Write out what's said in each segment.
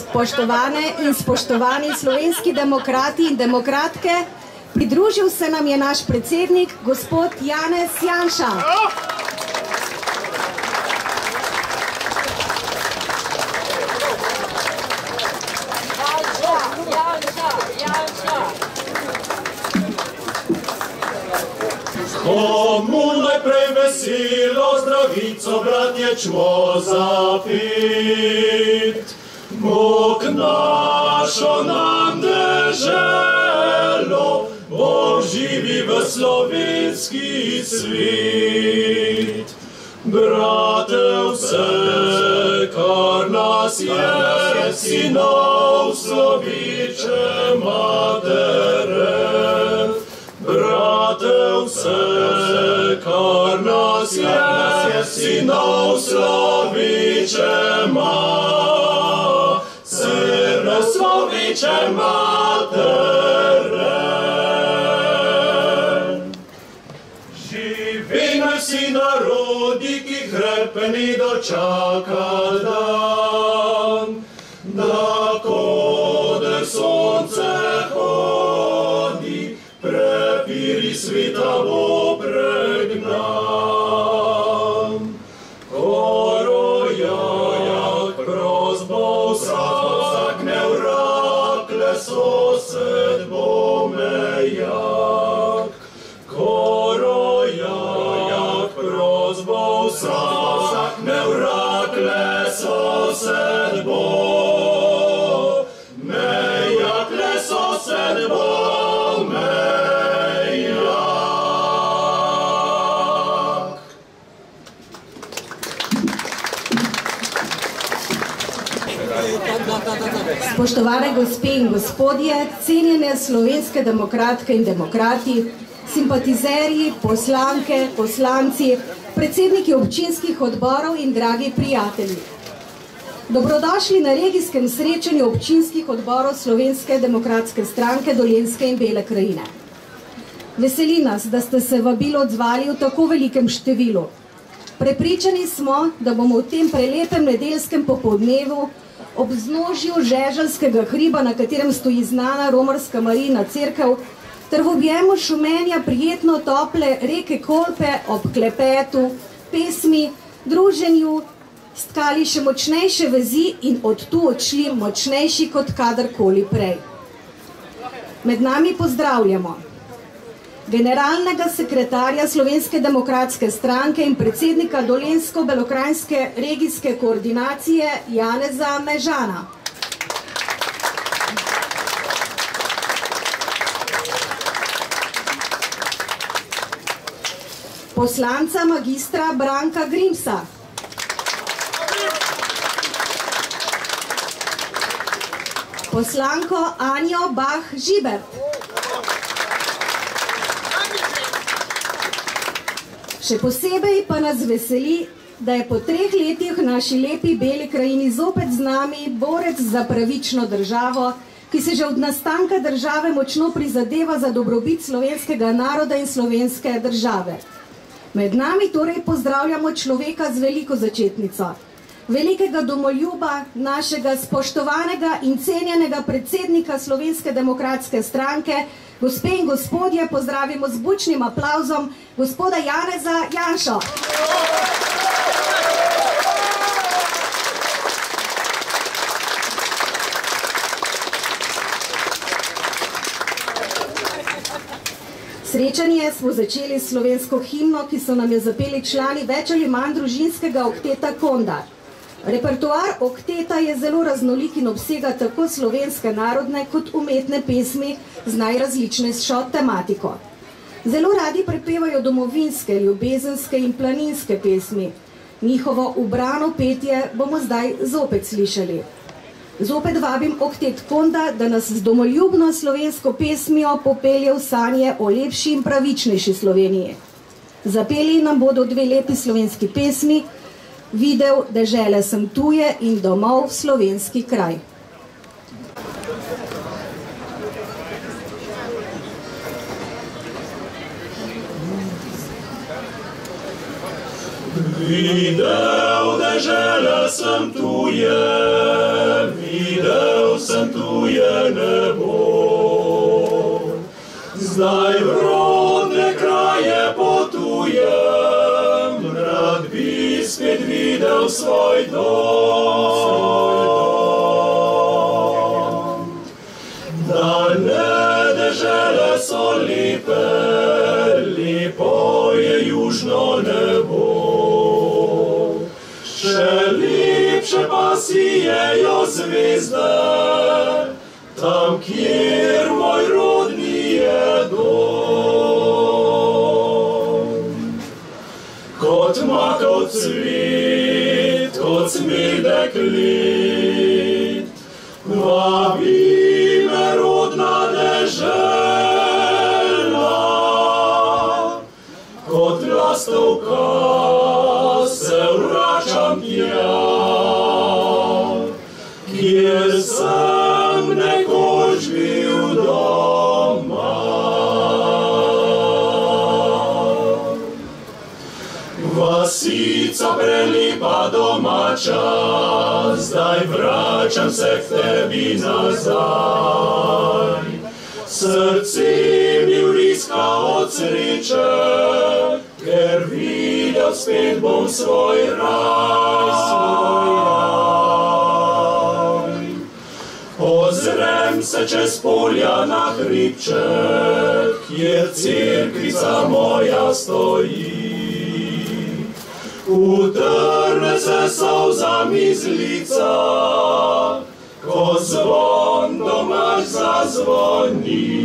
Spoštovane in spoštovani slovenski demokrati in demokratke, pridružil se nam je naš predsednik, gospod Janez Janša. Komu najprej veselo zdravico, bratje, čmo zapit. Bog našo nam deželo, Bog živi v slovenski svit. Brate, vse, kar nas je, sinov sloviče matere. Brate, vse, kar nas je, sinov sloviče matere, sloviče matere. Živi naj vsi narodi, ki hrepeni dočakal dan, da koder sonce hodi, prepiri sveta bo pregnan. Korojak prosbo vsak nevrakle, sosed bo mejak. Korojak prosbo vsak nevrakle, sosed bo mejak, le sosed bo Spoštovane gospe in gospodje, cenjene slovenske demokratke in demokrati, simpatizerji, poslanke, poslanci, predsedniki občinskih odborov in dragi prijatelji. Dobrodošli na regijskem srečanju občinskih odborov Slovenske demokratske stranke Dolenjske in Bele krajine. Veseli nas, da ste se vabilo odzvali v tako velikem številu. Prepričani smo, da bomo v tem prelepem nedeljskem popoldnevu ob vznožju Žeželjskega hriba, na katerem stoji znana romarska Marijina cerkev, ter v objemu šumenja prijetno tople reke Kolpe ob klepetu, pesmi, druženju, stkali še močnejše vezi in od tu odšli močnejši kot kadarkoli prej. Med nami pozdravljamo generalnega sekretarja Slovenske demokratske stranke in predsednika Dolenjsko-Belokranjske regijske koordinacije Janeza Mežana. Poslanca magistra Branka Grimsa. Poslanko Anjo Bah Žibert. Še posebej pa nas veseli, da je po 3 letih v naši lepi Beli krajini zopet z nami borec za pravično državo, ki se že od nastanka države močno prizadeva za dobrobit slovenskega naroda in slovenske države. Med nami torej pozdravljamo človeka z veliko začetnico, velikega domoljuba, našega spoštovanega in cenjenega predsednika Slovenske demokratske stranke. Gospe in gospodje, pozdravimo z bučnim aplavzom gospoda Janeza Janšo. Srečanje smo začeli s slovensko himno, ki so nam jo zapeli člani več ali manj družinskega okteta Kondar. Repertoar okteta je zelo raznolik in obsega tako slovenske narodne kot umetne pesmi z najrazličnejšo tematiko. Zelo radi prepevajo domovinske, ljubezenske in planinske pesmi. Njihovo ubrano petje bomo zdaj zopet slišali. Zopet vabim oktet Konda, da nas z domoljubno slovensko pesmijo popelje v sanje o lepši in pravičnejši Sloveniji. Zapeli nam bodo 2 lepi slovenski pesmi, Videl dežele sem tuje in domov slovenski kraj. Videl dežele sem tuje, videl je ne bo. Zdaj v rodne kraje potujem, rad bi spet videl svoj dom. Daljne dežele so lepe, lepo je južno nebo. Še lepše pa sijejo zvezde, tam, kjer moj rodni je dom. Kot makov cvet, kot smedek let, vabi me rodna dežela. Kot lastovka se vračam tja, kjer sem nekoč bil doma. Vasica prelepa domača, zdaj vračam se k tebi nazaj. Srce mi vriska od sreče, ker videl spet bom svoj raj. Ozrem se čez polja na hribček, kjer cerkvica moja stoji. Utrne se solzami z lica, ko zvon domač zazvoni.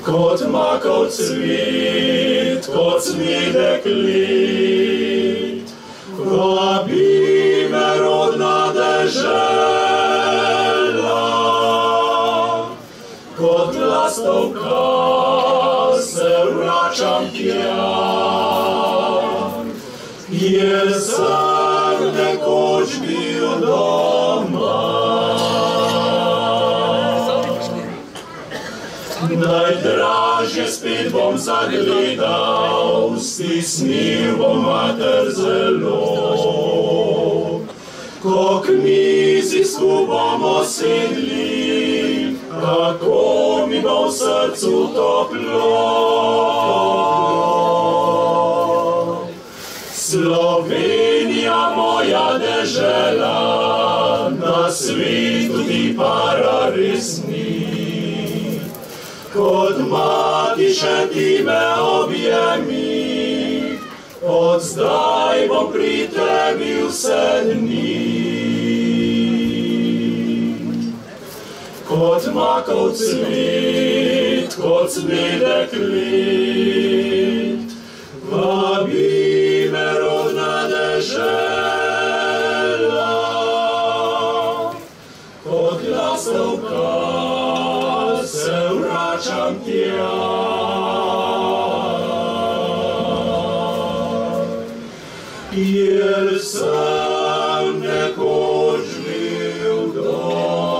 Kot makov cvet, kot smedek let, vabi me rodna dežela. Kot lastovka se vračam tja, kjer sem nekoč bil doma. Najdražje spet bom zagledal, stisnil bom mater zelo. Ko k mizi skupaj bomo sedli, kako mi bo v srcu toplo. Slovenija moja dežela, na svetu ti para res ni. Kot mati še ti me objemi, od zdaj bom pri tebi vse dni. Kot makov cvet, kot smedek let, vabi me rodna dežela. Kot lastovka se vračam tja, kjer sem nekoč bil doma.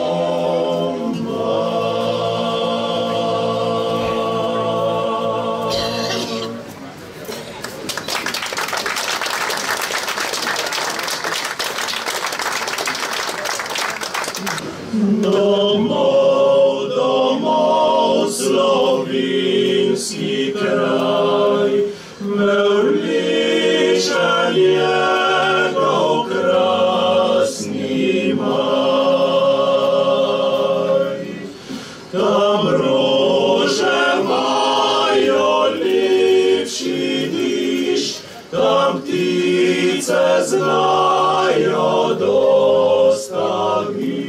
Domov, domov, slovenski kraj, me vleče njegov krasni maj. Tam rože imajo lepši diš, tam ptice znajo dostaviš.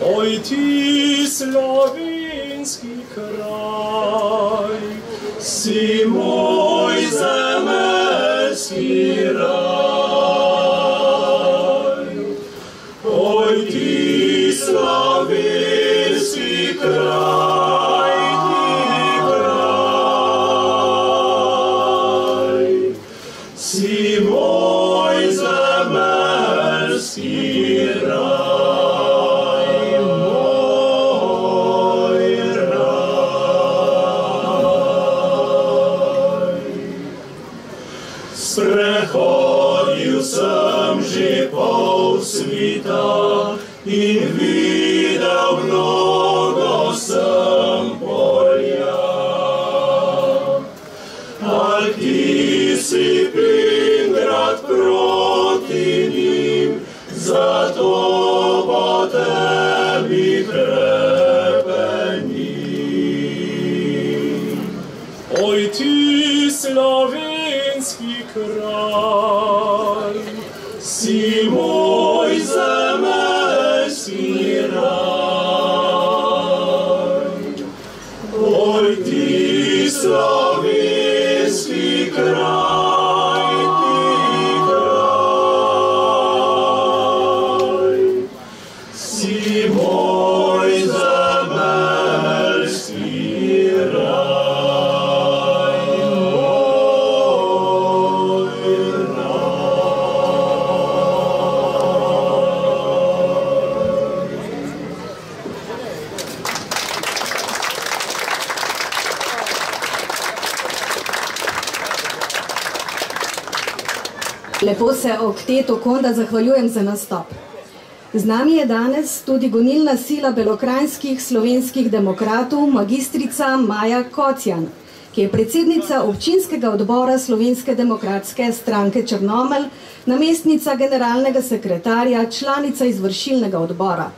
Oj ti slovenski kraj, si moj zemeljski raj. Oj ti slovenski kraj, si moj zemeljski raj. Sprehodil sem že pol svita in videl mnogo sem polja. Al ti si Pingrad proti njim, zato po tebi krepenim. Oj ti slovenski kraj, si moj zemeljski raj. Oj ti slovenski kraj, si moj zemeljski raj. Lepo se Okteto Konda zahvaljujem za nastop. Z nami je danes tudi gonilna sila belokranjskih slovenskih demokratov, magistrica Maja Kocjan, ki je predsednica občinskega odbora Slovenske demokratske stranke Črnomelj, namestnica generalnega sekretarja, članica izvršilnega odbora.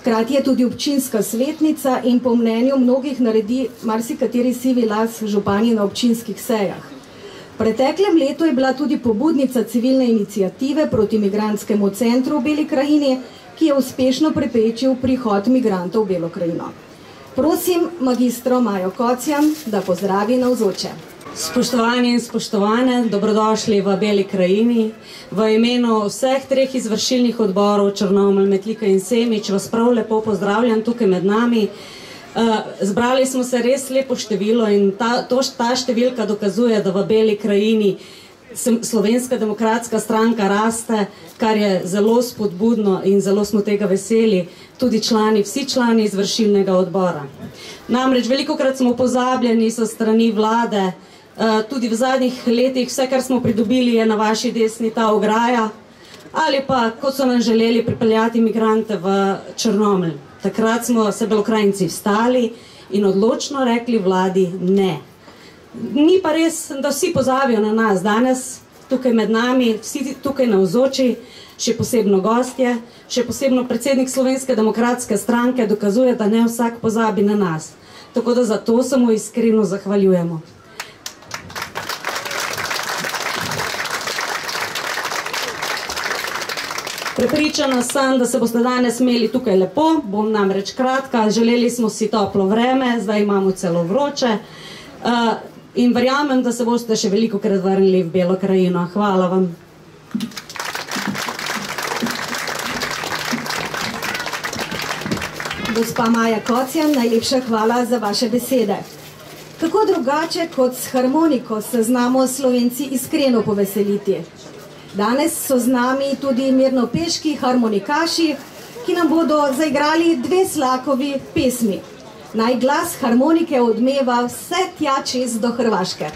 Hkrati je tudi občinska svetnica in po mnenju mnogih naredi marsikateri sivi las župani na občinskih sejah. V preteklem letu je bila tudi pobudnica civilne iniciative proti migrantskemu centru v Beli krajini, ki je uspešno preprečil prihod migrantov v Belo krajino. Prosim magistro Majo Kocjan, da pozdravi navzoče. Spoštovani in spoštovane, dobrodošli v Beli krajini. V imenu vseh treh izvršilnih odborov Črnomelj, Metlika in Semič vas prav lepo pozdravljam tukaj med nami. Zbrali smo se res lepo število in ta številka dokazuje, da v Beli krajini Slovenska demokratska stranka raste, kar je zelo spodbudno in zelo smo tega veseli, tudi vsi člani izvršilnega odbora. Namreč velikokrat smo pozabljeni so strani vlade, tudi v zadnjih letih vse, kar smo pridobili, je na vaši desni ta ograja, ali pa, kot so nam želeli pripeljati migrante v Črnomelj. Takrat smo se Belokranjci vstali in odločno rekli vladi ne. Ni pa res, da vsi pozabijo na nas danes, tukaj med nami, vsi tukaj navzoči, še posebno gostje, še posebno predsednik Slovenske demokratske stranke dokazuje, da ne vsak pozabi na nas. Tako da zato se mu iskreno zahvaljujemo. Prepričana sem, da se boste danes imeli tukaj lepo, bom namreč kratka, želeli smo si toplo vreme, zdaj imamo celo vroče in verjamem, da se boste še veliko krat vrnili v Belo krajino. Hvala vam. Gospa Maja Kocjan, najlepša hvala za vaše besede. Kako drugače kot s harmoniko se znamo Slovenci iskreno poveseliti. Danes so z nami tudi mirnopeški harmonikaši, ki nam bodo zaigrali dve Slakovi pesmi. Naj glas harmonike odmeva vse tja čez do Hrvaške.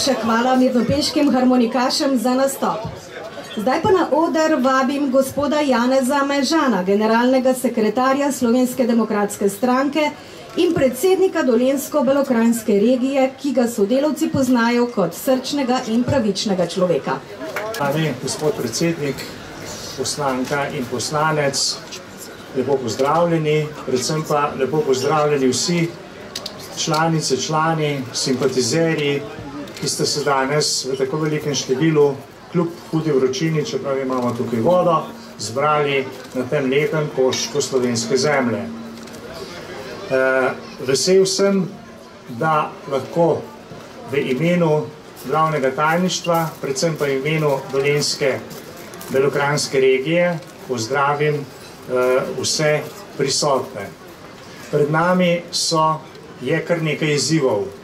Najlepša hvala mirnopeškim harmonikašem za nastop. Zdaj pa na oder vabim gospoda Janeza Mežana, generalnega sekretarja Slovenske demokratske stranke in predsednika Dolenjsko-Belokranjske regije, ki ga sodelavci poznajo kot srčnega in pravičnega človeka. Gospod predsednik, poslanka in poslanec, lepo pozdravljeni, predvsem pa lepo pozdravljeni vsi članice, člani, simpatizerji, ki ste se danes v tako velikem številu, kljub hudi vročini, čeprav imamo tukaj vodo, zbrali na tem lepem koščku slovenske zemlje. Vesel sem, da lahko v imenu glavnega tajništva, predvsem pa v imenu Dolenjske Belokranjske regije, pozdravim vse prisotne. Pred nami je kar nekaj izzivov.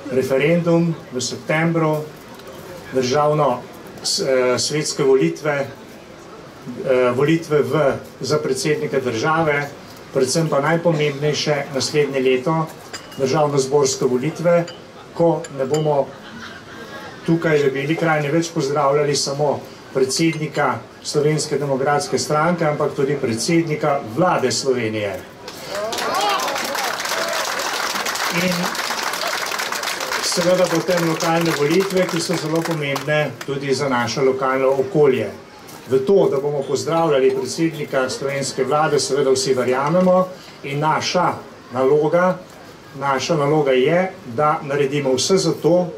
Referendum v septembru, državno-svetske volitve, volitve za predsednika države, predvsem pa najpomembnejše naslednje leto, državno-zborske volitve, ko ne bomo tukaj v Beli krajini več pozdravljali samo predsednika Slovenske demokratske stranke, ampak tudi predsednika vlade Slovenije. In seveda potem lokalne volitve, ki so zelo pomembne tudi za naše lokalno okolje. V to, da bomo pozdravljali predsednika slovenske vlade, seveda vsi verjamemo in naša naloga je, da naredimo vse za to,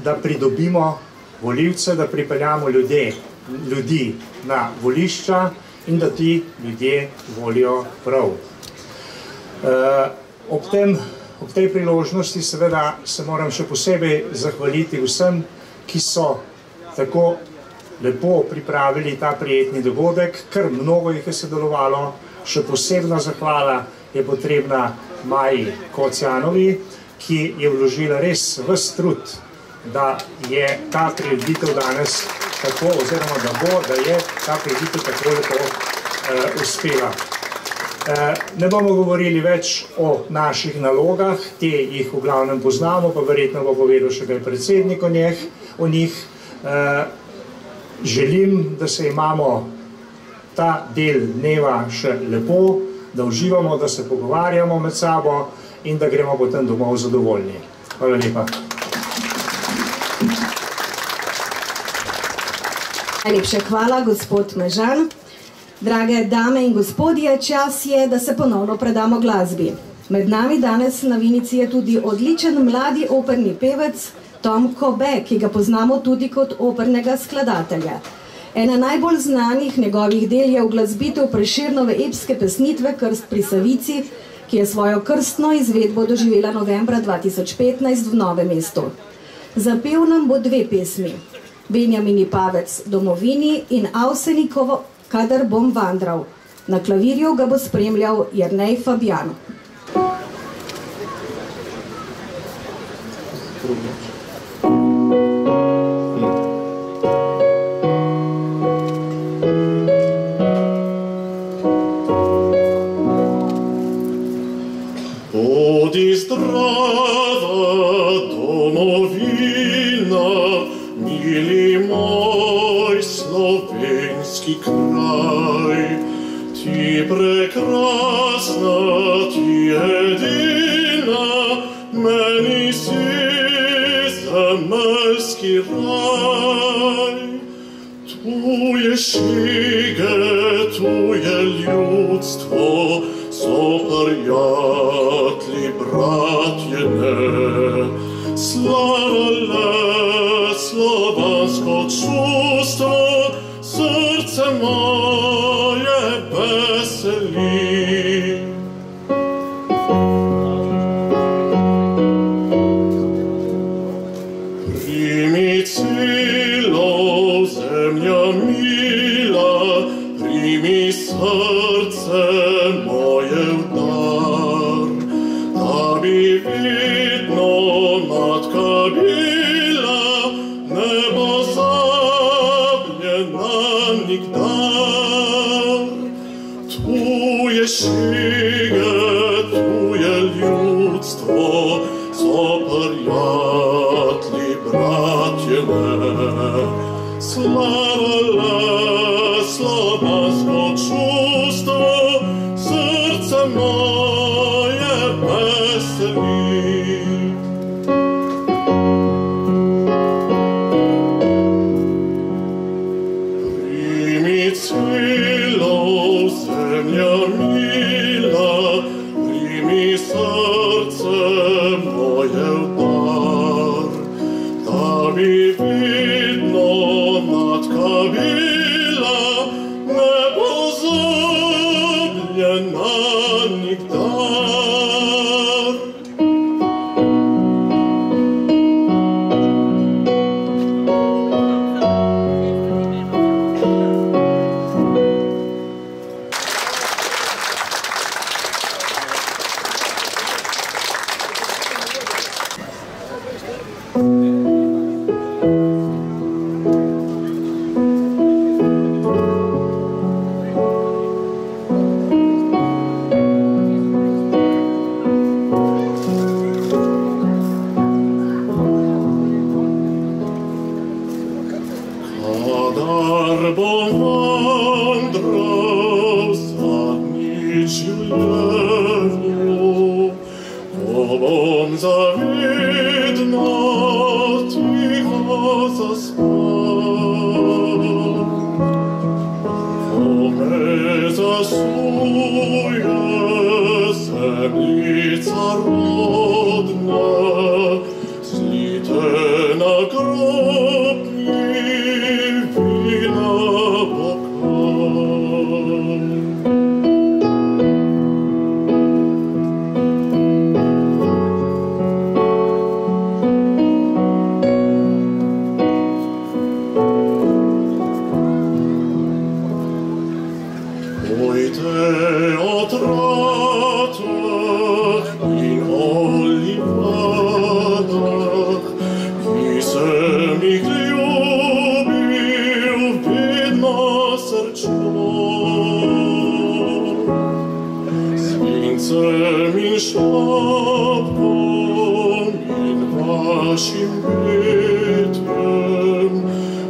da pridobimo volivce, da pripeljamo ljudi na volišča in da ti ljudje volijo prav. Ob tej priložnosti seveda se moram še posebej zahvaliti vsem, ki so tako lepo pripravili ta prijetni dogodek, ker mnogo jih je sodelovalo. Še posebna zahvala je potrebna Maji Kocjanovi, ki je vložila res ves trud, da je ta prireditev danes tako, oziroma da je ta prireditev tako lepo uspela. Ne bomo govorili več o naših nalogah, te jih v glavnem poznamo, pa verjetno bo povedal še kaj predsednik o njih. Želim, da se imamo ta del dneva še lepo, da uživamo, da se pogovarjamo med sabo in da gremo potem domov zadovoljni. Hvala lepa. Najlepša hvala, gospod Mežan. Drage dame in gospodje, čas je, da se ponovno predamo glasbi. Med nami danes na vinici je tudi odličen mladi operni pevec Tom Kobe, ki ga poznamo tudi kot opernega skladatelja. Ena najbolj znanih njegovih del je uglasbitev Prešernove epske pesnitve Krst pri Savici, ki je svojo krstno izvedbo doživela novembra 2015 v Novem mestu. Zapel nam bo dve pesmi, Benjamini Pavec Domovini in Avsenikovo Kadar bom vandral. Na klavirju ga bo spremljal Jernej Fabijan. Bodi zdrava, domovina, mili moj slovenski kraj. Ti prekrasna, ti edina, meni si zemeljski raj. Tu je šige, tu je ljudstvo, so prijatelji, bratje ne. Slava le, slovansko čustvo, srce moje veseli. Primi cilo, zemlja mila, primi srce moje v dar, da bi vedno matka bila, ne bo zabljena nikdar. Tu je šige, tu je ljudstvo, so prijatelji, bom vandral zadnjič življenju, ko bom zavedno tiho zaspal. Ko me zasuje zemljica rodna, zlite na grob mi vina bokal. Pojte od ratah in olivadah, ki sem jih ljubil vedno srčno. Svincem in šapkom in vašim petjem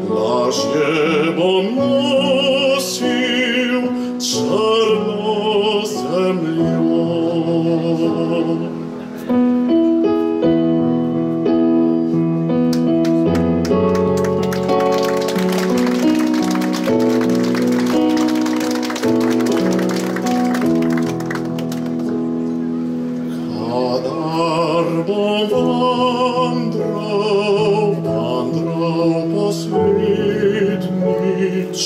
lažje bom nosil črno zemljo. Kadar bom vandral poslednjič,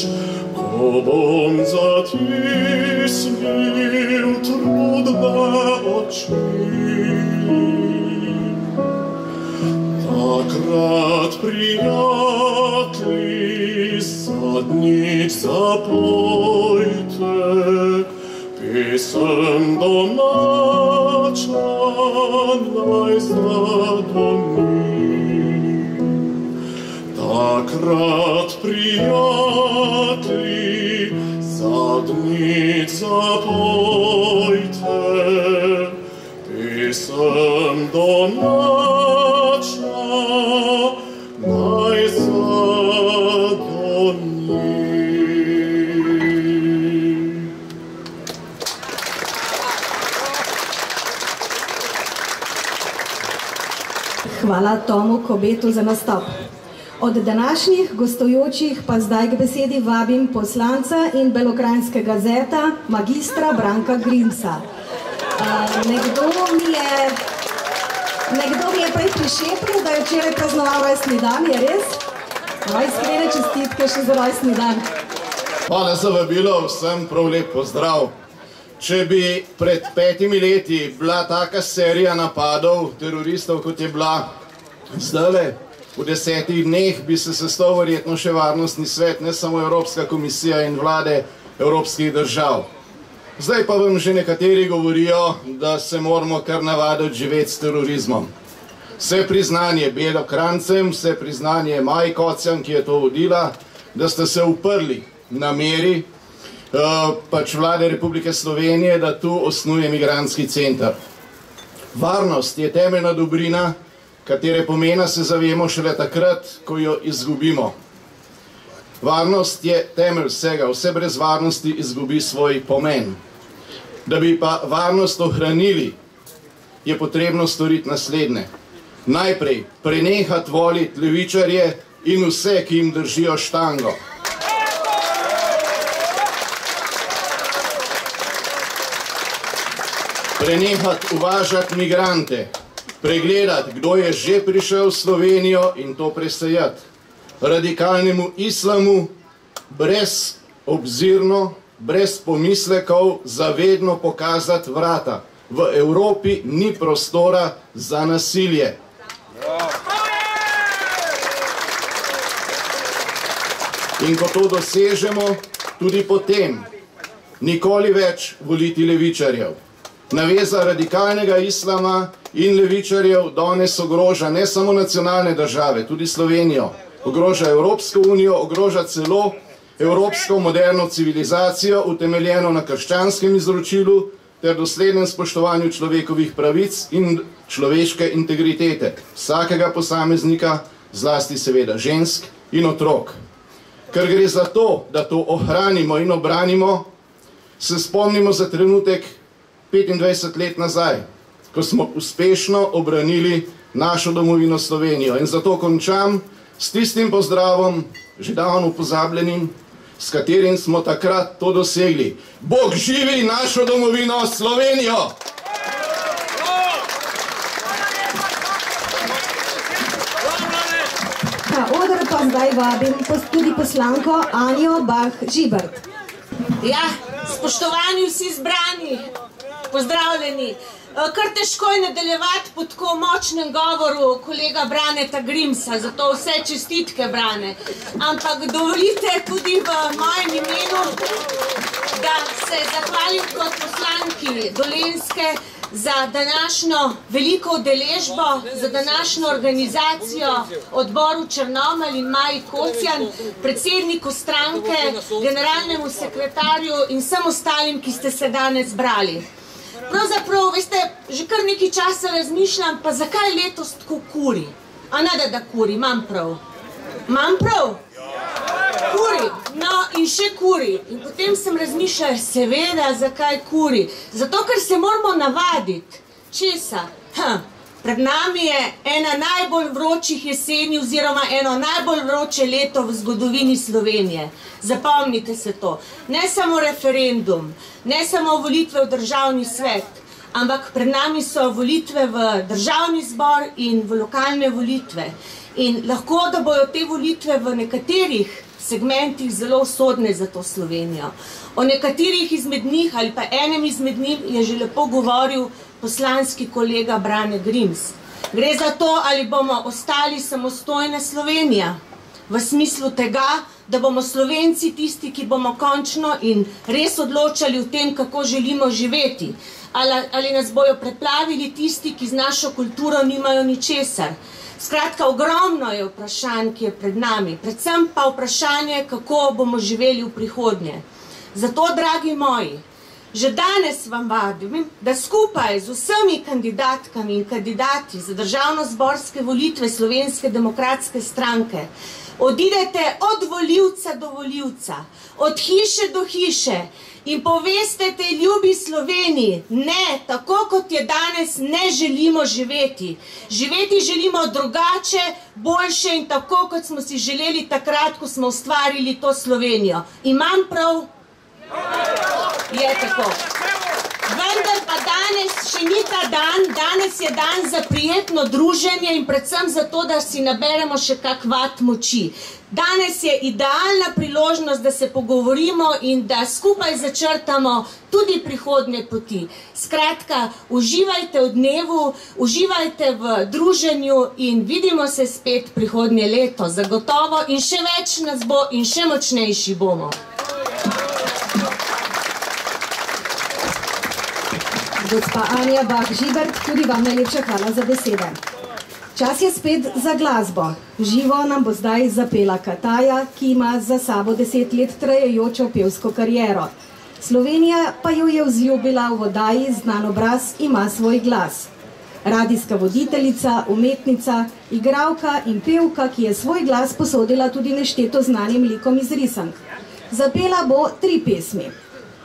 ko bom zatisnil trudne oči. Takrat, prijatelji, zadnjič zapojte pesem domača, naj zadoni. Takrat, prijatelji, zadnjič zapojte pesem domača, naj zadoni. Hvala Tomu Kobetu za nastop. Od današnjih gostujočih pa zdaj k besedi vabim poslanca in belokranjskega zeta, magistra Branka Grimsa. Nekdo mi je prej prišepnil, da je včeraj praznoval rojstni dan, je res? Iskrene čestitke še za rojstni dan. Hvala za vabilo, vsem prav lep pozdrav. Če bi pred 5 leti bila taka serija napadov teroristov, kot je bila zdajle, v 10 dneh bi se sestal verjetno še varnostni svet, ne samo Evropska komisija in vlade evropskih držav. Zdaj pa vam že nekateri govorijo, da se moramo kar navaditi živeti s terorizmom. Vse priznanje Belokrancem, vse priznanje Maji Kocjan, ki je to vodila, da ste se uprli nameri pač vlade Republike Slovenije, da tu osnuje migrantski center. Varnost je temeljna dobrina, katere pomena se zavemo šele takrat, ko jo izgubimo. Varnost je temelj vsega, vse brez varnosti izgubi svoj pomen. Da bi pa varnost ohranili, je potrebno storiti naslednje. Najprej prenehati voliti levičarje in vse, ki jim držijo štango. Prenehati uvažati migrante, pregledati, kdo je že prišel v Slovenijo in to presejati. Radikalnemu islamu brezobzirno, brez pomislekov zavedno pokazati vrata. V Evropi ni prostora za nasilje. In ko to dosežemo, tudi potem nikoli več voliti levičarjev. Naveza radikalnega islama in levičarjev danes ogroža ne samo nacionalne države, tudi Slovenijo. Ogroža Evropsko unijo, ogroža celo evropsko moderno civilizacijo, utemeljeno na krščanskem izročilu ter doslednem spoštovanju človekovih pravic in človeške integritete vsakega posameznika, zlasti seveda žensk in otrok. ker gre za to, da to ohranimo in obranimo, se spomnimo za trenutek 25 let nazaj, ko smo uspešno obranili našo domovino Slovenijo. In zato končam s tistim pozdravom, že davno pozabljenim, s katerim smo takrat to dosegli. Bog živi našo domovino Slovenijo! Na oder pa zdaj vabim tudi poslanko Anjo Bah Žibert. Ja, spoštovani vsi zbrani, pozdravljeni. Kar težko je nadaljevati po tako močnem govoru kolega Braneta Grimsa, zato vse čestitke, Brane. Ampak dovolite tudi v mojem imenu, da se zahvalim kot poslanki Dolenjske za današnjo veliko udeležbo, za današnjo organizacijo odboru Črnomelj in Maji Kocjan, predsedniku stranke, generalnemu sekretarju in vsem ostalim, ki ste se danes zbrali. Pravzaprav, veste, že kar nekaj časa razmišljam, pa zakaj letos tako kuri? A ne, da kuri, imam prav. Imam prav? Kuri, no in še kuri. In potem sem razmišljala, seveda, zakaj kuri? Zato, ker se moramo navaditi. Česa? Pred nami je ena najbolj vročih jeseni oziroma eno najbolj vroče leto v zgodovini Slovenije. Zapomnite se to. Ne samo referendum, ne samo volitve v državni svet, ampak pred nami so volitve v državni zbor in v lokalne volitve. In lahko, da bojo te volitve v nekaterih segmentih zelo usodne za to Slovenijo. O nekaterih izmed njih ali pa enem izmed njih je že lepo govoril poslanski kolega Brane Grims. Gre za to, ali bomo ostali samostojna Slovenija, v smislu tega, da bomo Slovenci tisti, ki bomo končno in res odločali o tem, kako želimo živeti, ali nas bojo preplavili tisti, ki z našo kulturo nimajo ničesar. Skratka, ogromno je vprašanj, ki je pred nami, predvsem pa vprašanje, kako bomo živeli v prihodnje. Zato, dragi moji, že danes vam vabim, da skupaj z vsemi kandidatkami in kandidati za državno-zborske volitve Slovenske demokratske stranke odidete od volivca do volivca, od hiše do hiše in poveste tej ljubi Sloveniji, ne, tako kot je danes, ne želimo živeti. Živeti želimo drugače, boljše in tako, kot smo si želeli takrat, ko smo ustvarili to Slovenijo. Imam prav? Je tako. Vendar pa danes še ni ta dan, danes je dan za prijetno druženje in predvsem zato, da si naberemo še kak vat moči. Danes je idealna priložnost, da se pogovorimo in da skupaj začrtamo tudi prihodnje poti. Skratka, uživajte v dnevu, uživajte v druženju in vidimo se spet prihodnje leto. Zagotovo in še več nas bo in še močnejši bomo. Gospa Anja Bah Žibert, tudi vam najlepša hvala za besede. Čas je spet za glasbo. Živo nam bo zdaj zapela Kataja, ki ima za sabo 10 let trajajočo pevsko kariero. Slovenija pa jo je vzljubila v oddaji Znan obraz ima svoj glas. Radijska voditeljica, umetnica, igralka in pevka, ki je svoj glas posodila tudi nešteto znanim likom iz risank. Zapela bo 3 pesmi.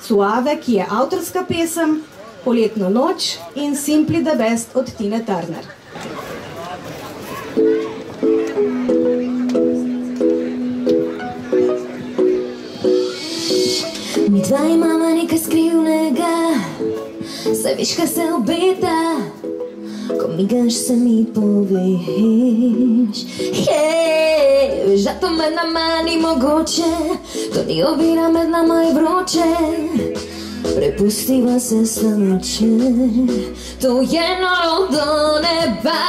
Suave, ki je avtorska pesem, Poletno noč in Simply the Best od Tine Turner. Mi dva imamo nekaj skrivnega, saj veš, kaj se obeta, ko migaš se mi poveš. Veš, da to med nama ni mogoče, to ni ovira, med nama je vroče. Prepustiva se samoče, to je noro do neba,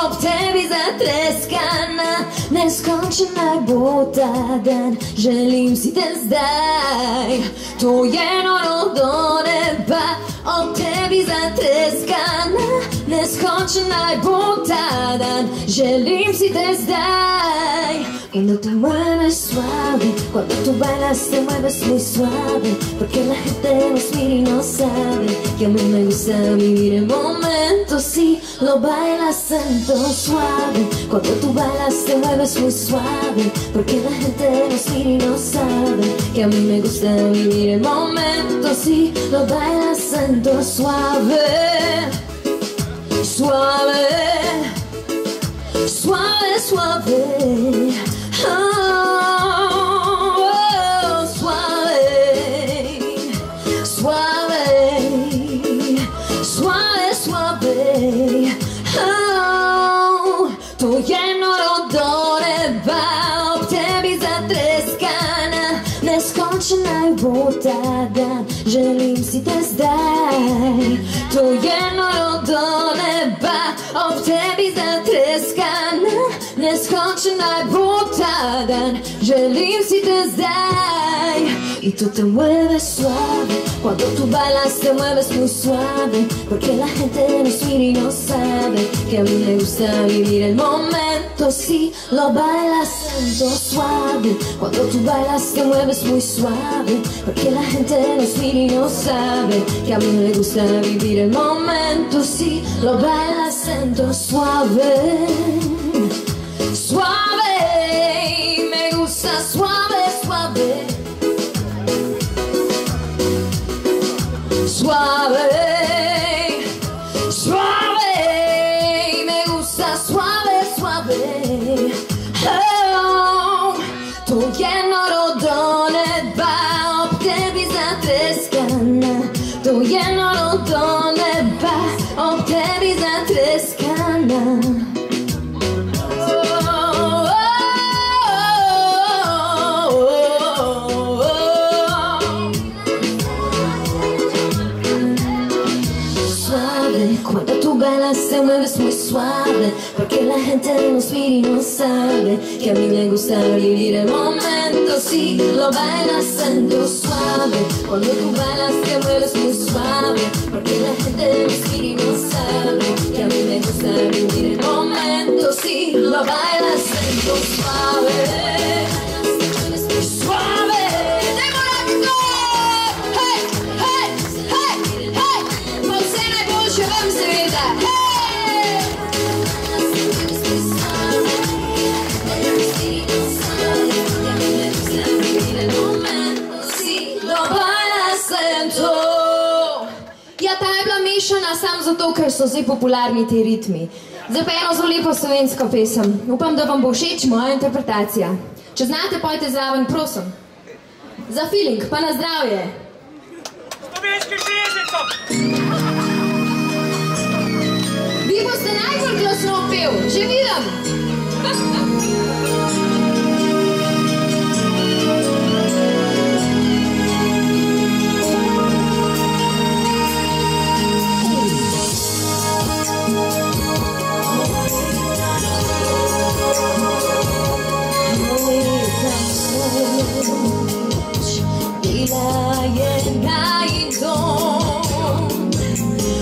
ob tebi zatreskana, neskončen naj bo ta dan, želim si te zdaj. To je noro do neba, ob tebi zatreskana, neskončen naj bo ta dan, želim si te zdaj. y no te mueves suave. Cuando tú bailas te mueves muy suave, porque la gente nos mira y no sabe que a mí me gusta vivir el momento. Si lo bailas lento, suave. Cuando tú bailas te mueves muy suave, porque la gente nos mira y no sabe que a mí me gusta vivir el momento. Si lo bailas lento, suave, suave, suave, suave. Oh, suave, suave, suave, suave. Oh, to jedno rodone ba ob tebi zatreskana, neskončena je bo ta dan, želim si te zdaj. To jedno rodone ba ob tebi zatreskana, neskončena je bo ta dan, želim si te zdaj. Y tú te mueves suave, cuando tú bailas te mueves muy suave, porque la gente nos mira y no sabe que a mí me gusta vivir el momento. Si lo bailas lento, suave, cuando tú bailas te mueves muy suave, porque la gente nos mira y no sabe que a mí me gusta vivir el momento. Si lo bailas lento, suave, suave, me gusta suave, suave, suave, suave, me gusta suave, suave. Oh, to jedno rodone ba ob tebi zatreskana, to jedno rodone ba ob tebi zatreskana. Cuando tú bailas te mueves muy suave, porque la gente nos mira y no sabe que a mí me gusta vivir el momento. Si lo bailas lento, suave, cuando tú bailas te mueves muy suave, porque la gente nos mira y no sabe que a mí me gusta vivir el momento. Si lo bailas lento, suave, suave. Ja, ta je bila mešana samo zato, ker so zdaj popularni ti ritmi. Zdaj pa eno zelo lepo slovensko pesem. Upam, da vam bo všeč moja interpretacija. Če znate, pojte zraven, prosim. Za feeling, pa na zdravje. Slovenski železnico! Vi boste najbolj glasno pel, že vidim. Bila je najdom,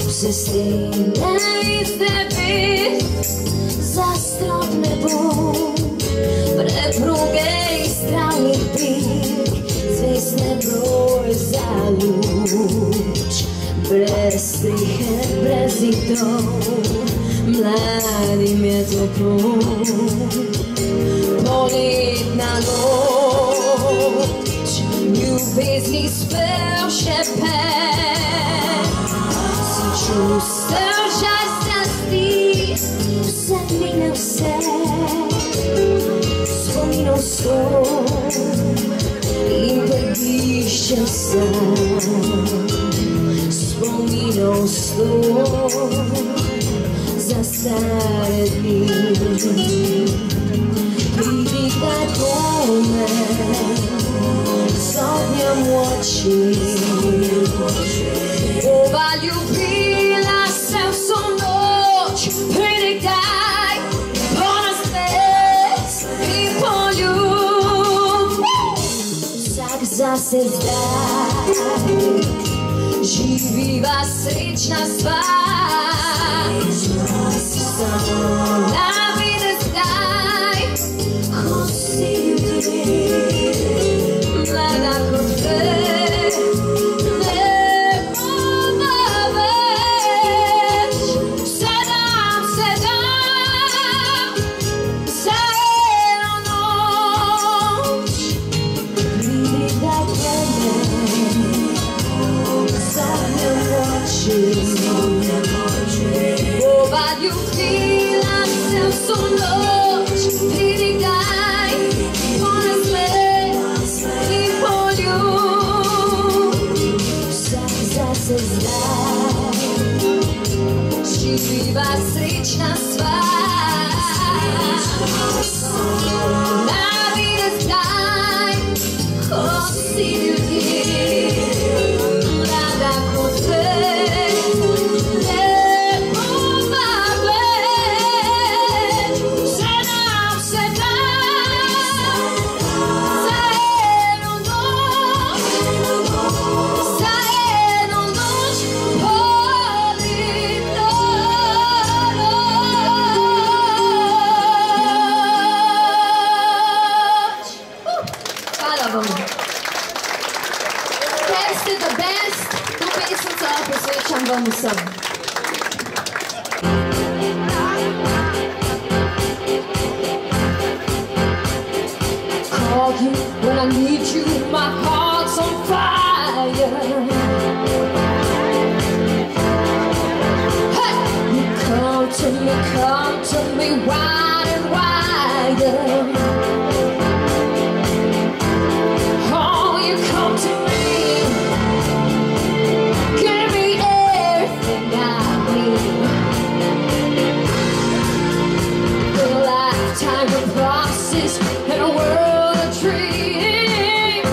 vse stene iz nebes, za strop nebo, preproge iz travnih pik, zvezdne broj za luč, brez strihe, brez zidov, mladim je toplo, poletna noč, ljubezni spev še pet, si čustev žar strasti, vse mine vse, spominov sto in predišče sam, spominov sto za stare dni. Pridi kdaj po me, sodnjam v oči, bova ljubila se vso noč, pridi kdaj po nas pes in poljub. Vsak zase zdaj, živiva srečna sva, samo na videz zdaj, Srećna stvar, na vides daj, ko si ljudi, mlada kot te, ne pomagaj, se nam se da, za eno noč, posvečam vam vsem. Call you when I need you, my heart's on fire. Hey! You come to me wide and wider. Oh, you come to me. And a world of dreams.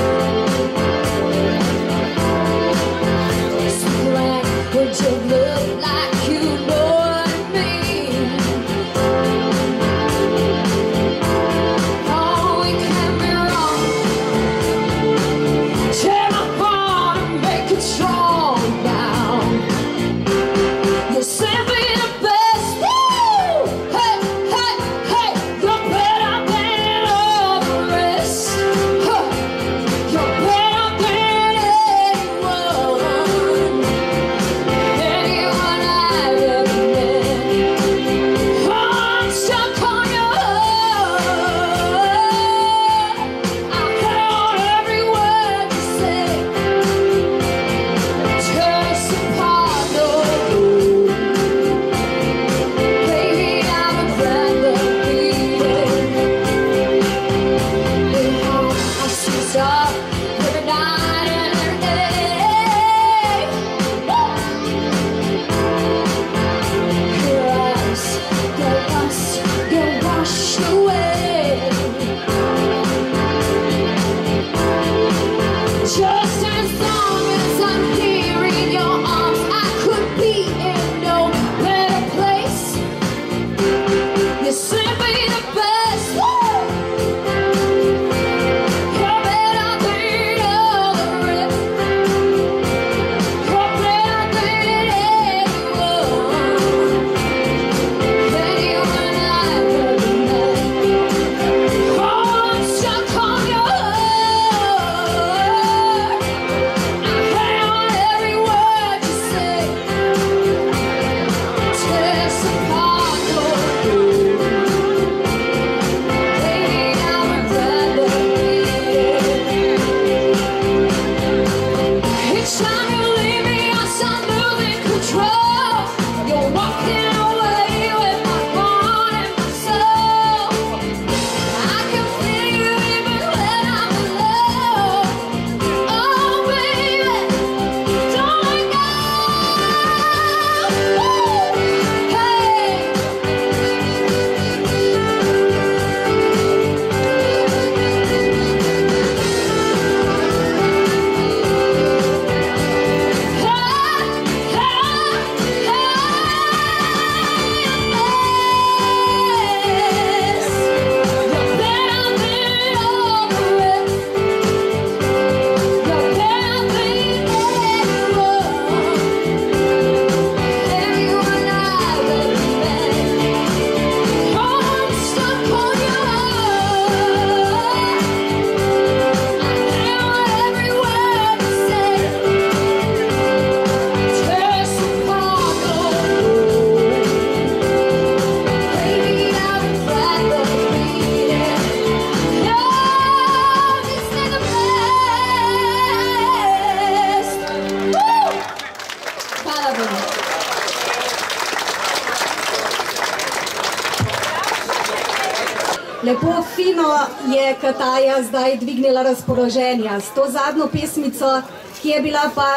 večino je Kataja zdaj dvignila razpoloženja s to zadnjo pesmico, ki je bila pa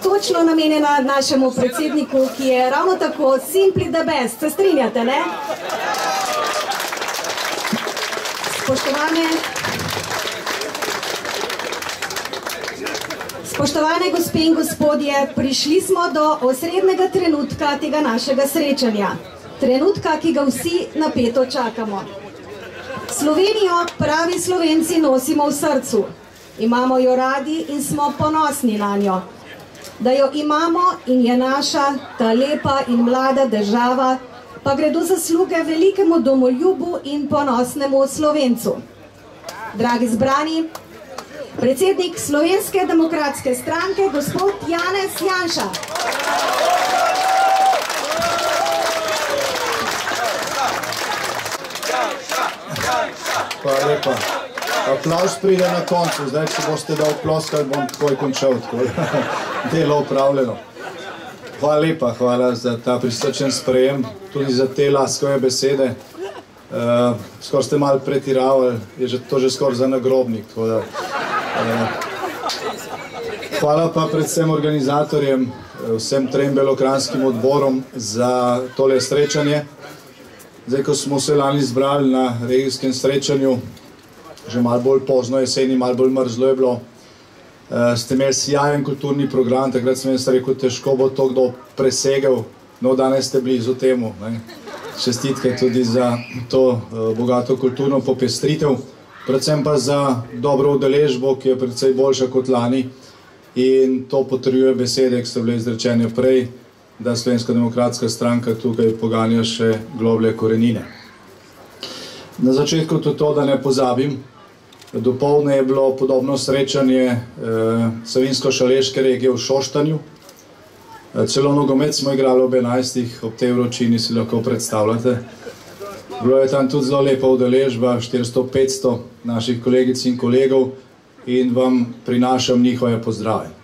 točno namenjena našemu predsedniku, ki je ravno tako simply the best. Se strinjate, ne? Spoštovane gospe in gospodje, prišli smo do osrednjega trenutka tega našega srečanja. Trenutka, ki ga vsi napeto čakamo. Slovenijo, pravi Slovenci, nosimo v srcu. Imamo jo radi in smo ponosni na njo. Da jo imamo in je naša, ta lepa in mlada država, pa gredo zasluge velikemu domoljubu in ponosnemu Slovencu. Dragi zbrani, predsednik Slovenske demokratske stranke, gospod Janez Janša. Hvala lepa. Aplavz pride na koncu, zdaj, če boste dal ploskati, bom takoj končal, tako delo upravljeno. Hvala lepa, hvala za ta prisrčen sprejem, tudi za te laskave besede. Skoro ste malo pretiravali, je to že skoraj za nagrobnik. Hvala pa predvsem organizatorjem, vsem trem belokranskim odborom za tole srečanje. Zdaj, ko smo se lani zbrali na regijskem srečanju, že malo bolj pozno jeseni, malo bolj mrzlo je bilo, ste imeli sjajen kulturni program, takrat sem jaz rekel, težko bo to kdo presegel, no danes ste blizu temu. Čestitke tudi za to bogato kulturno popestritev, predvsem pa za dobro udeležbo, ki je precej boljša kot lani, in to potrjuje besede, ki so bile izrečene prej, da Slovenska demokratska stranka tukaj poganja še globlje korenine. Na začetku tudi to, da ne pozabim, dopoldne je bilo podobno srečanje Savinjsko-Šaleške regije v Šoštanju. Celo nogomet smo igrali ob 11. ob tej vročini, si lahko predstavljate. Bilo je tam tudi zelo lepa udeležba, 400-500 naših kolegic in kolegov, in vam prinašam njihove pozdrave.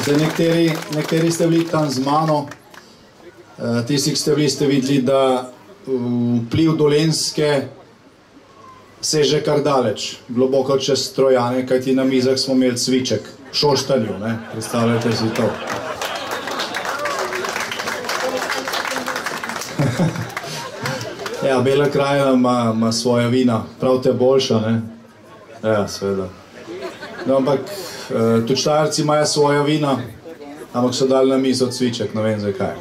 Zdaj, nekateri ste bili tam z mano, tisti, ki ste bili, ste videli, da vpliv Dolenjske seže kar daleč, globoko čez Trojane, kajti na mizah smo imeli cviček, v Šoštanju, ne, predstavljate si to. Ja, Bela krajina ima svoja vina, pravite boljša, ne? Ja, seveda. No, ampak tudi Štajerci imajo svoja vina, ampak so dali na mizo cviček, ne vem zakaj.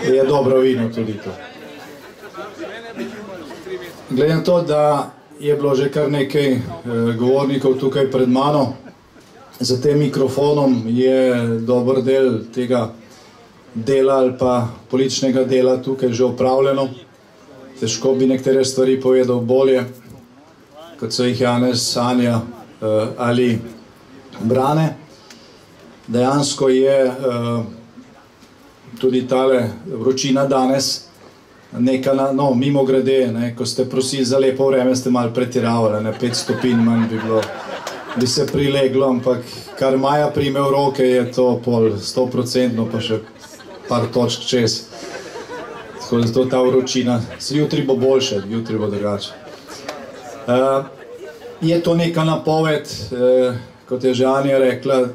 Je dobro vino tudi to. Glede na to, da je bilo že kar nekaj govornikov tukaj pred mano, za tem mikrofonom je dober del tega dela ali pa političnega dela tukaj že opravljeno. Težko bi nekatere stvari povedal bolje, kot so jih Janez, Sanja ali Brane. Dejansko je tudi tale vročina danes neka, no, mimo grede, ko ste prosili za lepo vreme, ste malo pretiravali, 5 stopinj manj bi se prileglo, ampak kar Maja prime v roke, je to pol 100%, pa še par točk čez. Tako da to ta vročina. Jutri bo boljše, jutri bo drugače. Je to neka napoved, kot je že Anja rekla,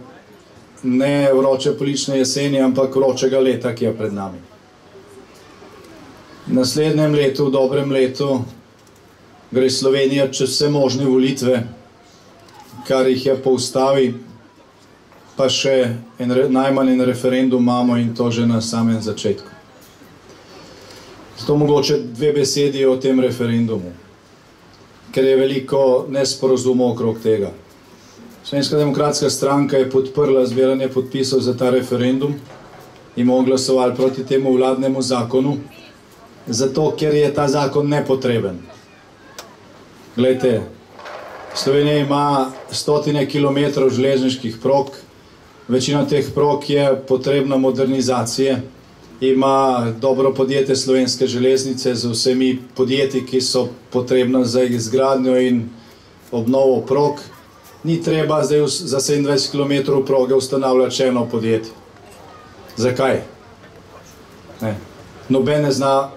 ne vroče politične jeseni, ampak vročega leta, ki je pred nami. V naslednjem letu, v dobrem letu, gre Slovenija čez vse možne volitve, kar jih je po ustavi, pa še najmanj en referendum imamo, in to že na samem začetku. Zato mogoče 2 besedi o tem referendumu, ker je veliko nesporazumov okrog tega. Slovenska demokratska stranka je podprla zbiranje podpisov za ta referendum in bomo glasovali proti temu vladnemu zakonu, zato ker je ta zakon nepotreben. Glejte, Slovenija ima 100 kilometrov železniških prog, večina teh prog je potrebna modernizacije, ima dobro podjetje Slovenske železnice z vsemi podjetji, ki so potrebna za izgradnjo in obnovo prog. Ni treba zdaj za 27 km proge ustanavljati še eno podjetje. Zakaj? noben ne zna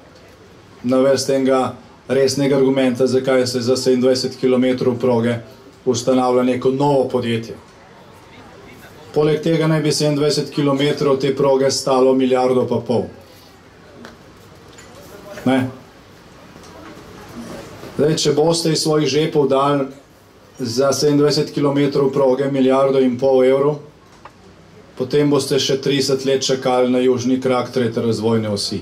navesti enega resnega argumenta, zakaj se za 27 km proge ustanavlja neko novo podjetje. Poleg tega naj bi 27 km te proge stalo 1,5 milijarde. Ne? Zdaj, če boste iz svojih žepov dali za 27 km proge 1,5 milijarde evrov, potem boste še 30 let čakali na južni krak 3. razvojne osi.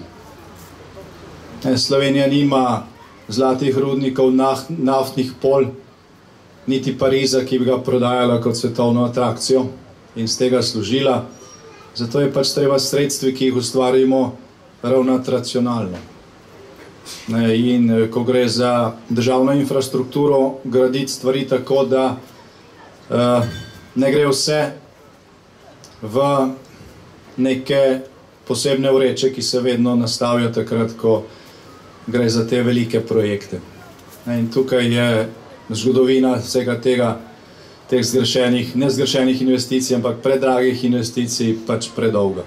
Slovenija nima zlatih rudnikov, naftnih polj, niti Pariza, ki bi ga prodajala kot svetovno atrakcijo in z tega služila. Zato je pač treba sredstvi, ki jih ustvarimo, ravnati racionalno. In ko gre za državno infrastrukturo, graditi stvari tako, da ne gre vse v neke posebne vreče, ki se vedno nastavijo takrat, ko gre za te velike projekte. In tukaj je zgodovina vsega tega, teh zgrešenih, ne zgrešenih investicij, ampak predragih investicij pač predolga.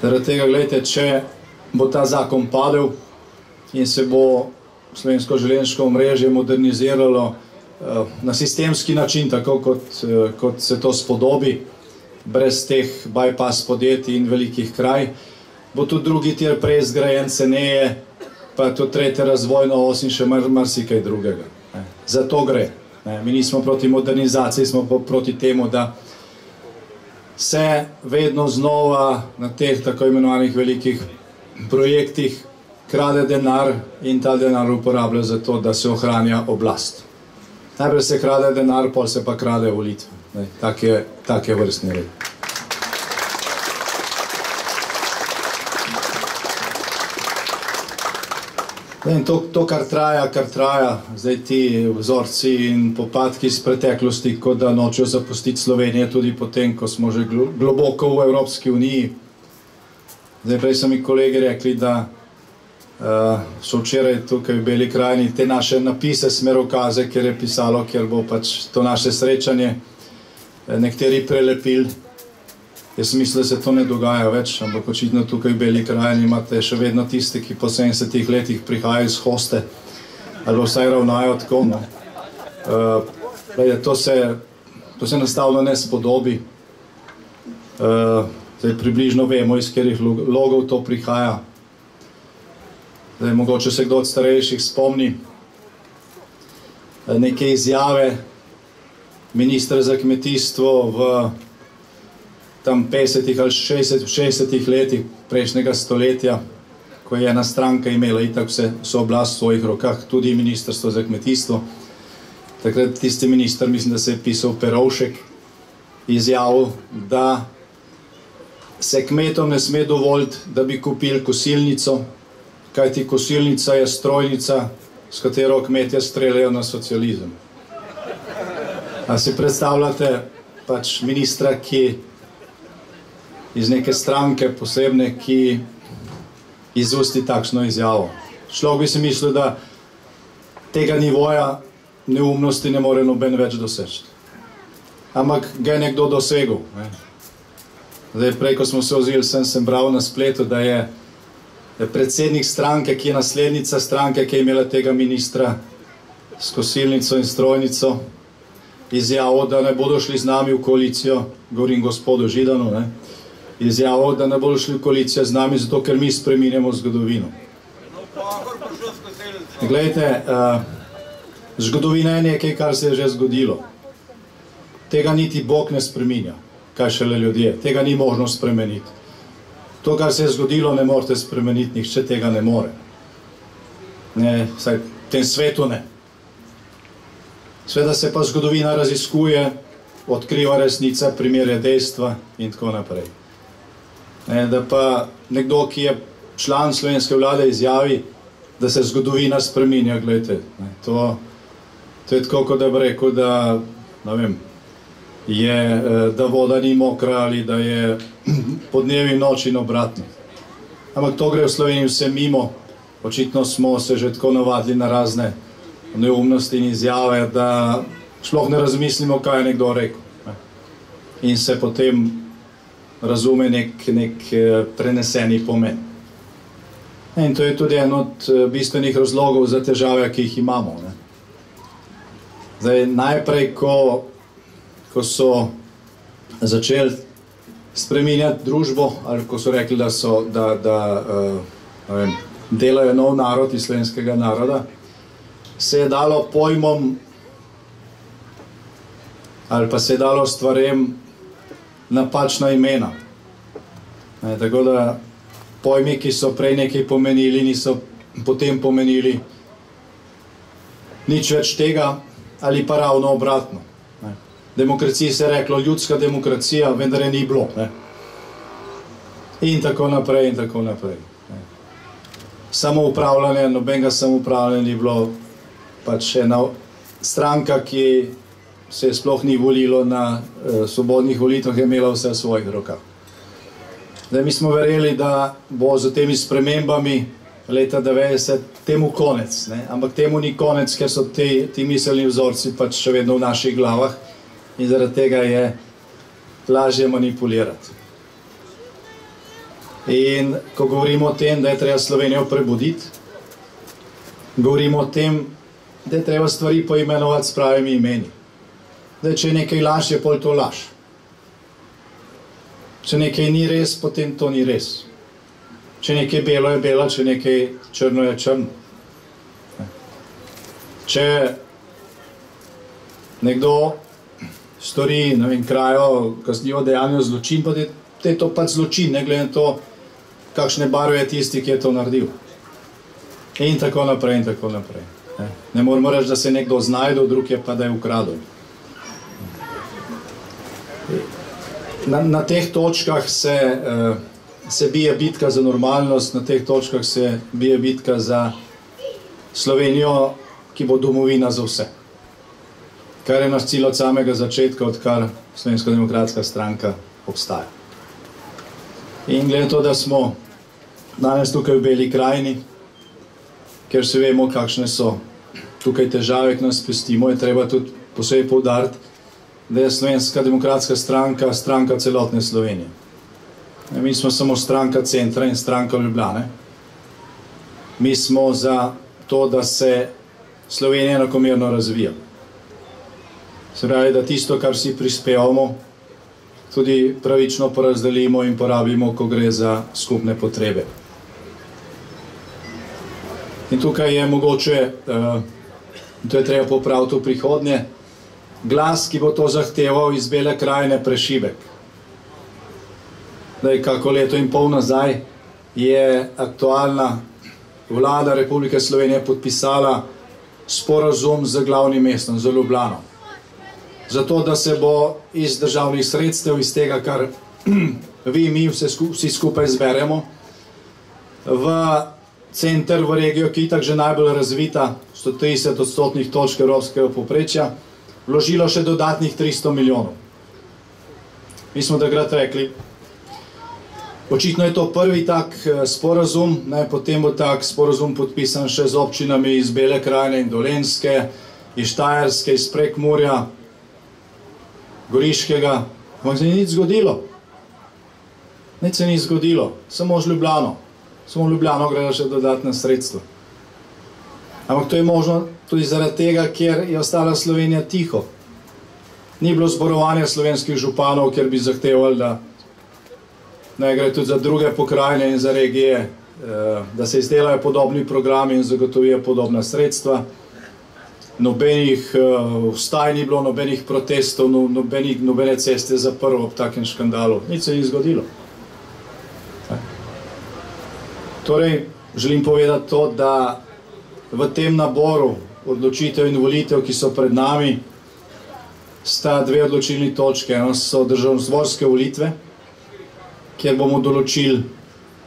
Zaradi tega, gledajte, če bo ta zakon padel in se bo slovensko železniško omrežje moderniziralo na sistemski način, tako kot se to spodobi, brez teh bypass podjetij in velikih kraj, bo tudi drugi tir prej zgrajen ceneje, pa tudi 3. razvojno os in še marsikaj drugega. Za to gre. Mi nismo proti modernizaciji, smo pa proti temu, da se vedno znova na teh tako imenovanih velikih projektih krade denar in ta denar uporablja za to, da se ohranja oblast. Najprej se krade denar, pol se pa krade volitve. Tak je vrstni red. In to, kar traja, zdaj ti vzorci in popadki iz preteklosti, kot da nočejo zapustiti Slovenije, tudi potem, ko smo že globoko v Evropski uniji. Zdaj, prej so mi kolegi rekli, da so včeraj tukaj v Beli krajini te naše napise, smerokaze, kjer je pisalo, kjer bo pač to naše srečanje, nekateri prelepili. Jaz mislim, da se to ne dogaja več, ampak očitno tukaj v Beli krajini imate še vedno tiste, ki po 70 letih prihajajo iz hoste, ali vsaj ravnajo tako. To se enostavno ne spodobi. Zdaj približno vemo, iz katerih logov to prihaja. Zdaj, mogoče se kdo od starejših spomni neke izjave ministra za kmetijstvo v tam 50 ali 60 letih prejšnjega stoletja, ko je ena stranka imela itak vso oblast v svojih rokah, tudi ministrstvo za kmetijstvo. Takrat tisti minister, mislim, da se je pisal Perovšek, izjavil, da se kmetom ne sme dovoliti, da bi kupili kosilnico, kajti kosilnica je strojnica, s katero kmetje streljajo na socializem. A si predstavljate pač ministra, ki iz neke stranke posebne, ki izvusti takšno izjavo. Človek bi si mislil, da tega nivoja neumnosti ne more noben več doseči. Ampak ga je nekdo dosegel. Zdaj, prej, ko smo se ozirali, sem bral na spletu, da je predsednik stranke, ki je naslednica stranke, ki je imela tega ministra s kosilnico in strojnico, izjavil, da ne bodo šli z nami v koalicijo, govorim gospodu Židanu, izjavil, da ne bodo šli v koalicijo z nami, zato ker mi spreminjamo zgodovino. Glejte, zgodovina je nekaj, kar se je že zgodilo. Tega niti Bog ne spreminja, kaj šele ljudje. Tega ni možno spremeniti. To, kar se je zgodilo, ne morete spremeniti, nihče tega ne more. Vsaj v tem svetu ne. Sveda se pa zgodovina raziskuje, odkriva resnica, primerja dejstva in tako naprej. Da pa nekdo, ki je član slovenske vlade, izjavi, da se zgodovina spreminja, gledajte. To je tako, kot da bi rekel, da, ne vem, da voda ni mokra ali da je podnevi noč in obratno. Ampak to gre v Sloveniji vse mimo. Očitno smo se že tako navadili na razne neumnosti in izjave, da sploh ne razmislimo, kaj je nekdo rekel. In se potem razume nek preneseni pomen. In to je tudi en od bistvenih razlogov za težave, ki jih imamo. Ne. Zdaj, najprej, ko so začeli spreminjati družbo, ali ko so rekli, da delajo nov narod iz slovenskega naroda, se je dalo pojmom ali pa se je dalo stvarem napačna imena. Tako da pojmi, ki so prej nekaj pomenili, niso potem pomenili nič več tega ali pa ravno obratno. Demokraciji se je reklo ljudska demokracija, vendar je ni bilo. In tako naprej, in tako naprej. Samoupravljanje, nobenega samoupravljanja ni bilo, pač ena stranka, ki se sploh ni volilo na svobodnih volitvah, je imela vse v svojih rokah. Zdaj, mi smo verjeli, da bo z temi spremembami leta 90 temu konec, ne? Ampak temu ni konec, ker so ti miselni vzorci pač še vedno v naših glavah in zaradi tega je lažje manipulirati. In ko govorimo o tem, da je treba Slovenijo prebuditi, govorimo o tem, da je treba stvari poimenovati s pravimi imeni. Zdaj, če je nekaj laž, je pol to laž. Če nekaj ni res, potem to ni res. Če nekaj belo je belo, če nekaj črno je črno. Če nekdo stori, ne vem, krajo, kaznivo dejanje, zločin, pa je to pač zločin, ne glede na to, kakšne barve je tisti, ki je to naredil. In tako naprej, in tako naprej. Ne moramo reči, da se nekdo znajdel, drug je pa, da je ukradel. Na teh točkah se bije bitka za normalnost, na teh točkah se bije bitka za Slovenijo, ki bo domovina za vse. Kar je naš cilj od samega začetka, odkar Slovenska demokratska stranka obstaja. In glede to, da smo danes tukaj v Beli krajini, ker se vemo, kakšne so tukaj težave, ki nas pestimo, je treba tudi posebej poudariti, da je Slovenska demokratska stranka stranka celotne Slovenije. Mi smo samo stranka centra in stranka Ljubljane. Mi smo za to, da se Slovenija enakomerno razvija. Se pravi, da tisto, kar si prispevamo, tudi pravično porazdelimo in porabimo, ko gre za skupne potrebe. In tukaj je mogoče, to je treba popraviti v prihodnje, glas, ki bo to zahteval iz Bele krajine, prešibek. Kako leto in pol nazaj je aktualna vlada Republike Slovenije podpisala sporazum z glavnim mestom, z Ljubljano. Zato, da se bo iz državnih sredstev, iz tega, kar mi vsi skupaj zberemo, v center, v regijo, ki je tako že najbolj razvita, 130% točk evropskega povprečja, vložilo še dodatnih 300 milijonov. Mi smo takrat rekli, očitno je to prvi tak sporazum, potem bo tak sporazum podpisan še z občinami iz Bele krajine in Dolenjske, iz Štajerske, iz Prekmurja, Goriškega. Ampak se ni nič zgodilo. Nič se ni zgodilo, samo z Ljubljano. Samo v Ljubljano gredo še dodatna sredstva. Ampak to je možno tudi zaradi tega, ker je ostala Slovenija tiho. Ni bilo zborovanja slovenskih županov, ker bi zahtevali, da gre tudi za druge pokrajine in za regije, da se izdelajo podobni programi in zagotovijo podobna sredstva. Nobenih vstaj ni bilo, nobenih protestov, nobene ceste zaprlo ob takem škandalu. Nič se ni zgodilo. Torej, želim povedati to, da v tem naboru odločitev in volitev, ki so pred nami, sta dve odločilni točke. Eno so državnozborske volitve, kjer bomo določili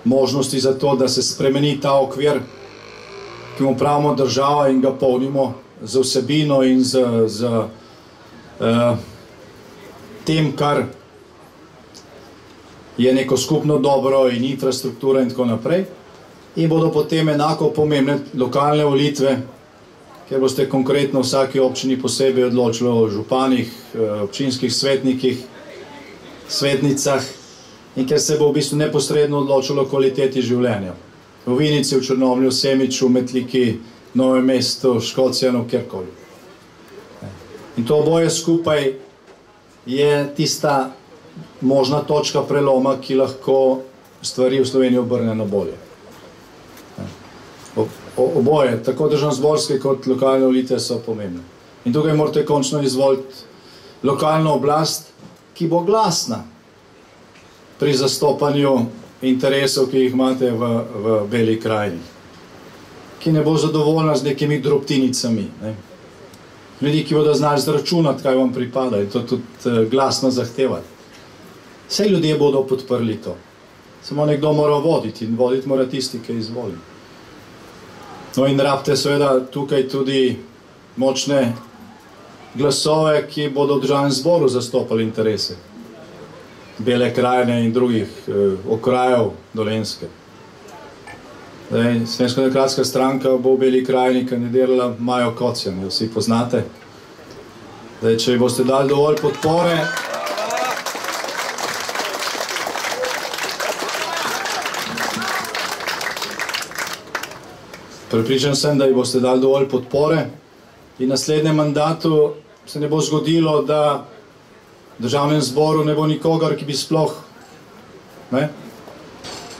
možnosti za to, da se spremeni ta okvir, ki mu pravimo država in ga polnimo z vsebino in z tem, kar je neko skupno dobro in infrastruktura in tako naprej. In bodo potem enako pomembne lokalne volitve, kjer boste konkretno v vsaki občini posebej odločili o županih, občinskih svetnikih, svetnicah in ker se bo v bistvu neposredno odločilo o kvaliteti življenja. V Vinici, v Črnomlju, v Semiču, v Metliki, Novem mestu, Škocijanu, kjerkoli. In to oboje skupaj je tista možna točka preloma, ki lahko stvari v Sloveniji obrne na bolje. Oboje, tako državnozborske kot lokalne volitve so pomembne. In tukaj morate končno izvoliti lokalno oblast, ki bo glasna pri zastopanju interesov, ki jih imate v Beli krajini. Ki ne bo zadovoljna z nekimi drobtinicami. Ljudi, ki bodo znali zračunati, kaj vam pripada, in to tudi glasno zahtevati. Vse ljudje bodo podprli to. Samo nekdo mora voditi in voditi mora tisti, ki izvoli. No in rabite seveda tukaj tudi močne glasove, ki bodo v državnem zboru zastopali interese Bele krajine in drugih okrajev Dolenjske. Slovenska demokratska stranka bo v Beli krajini kandidirala Majo Kocjan, jo vsi poznate. Če ji boste dali dovolj podpore, prepričan sem, da ji boste dali dovolj podpore in v naslednjem mandatu se ne bo zgodilo, da v državnem zboru ne bo nikogar, ki bi sploh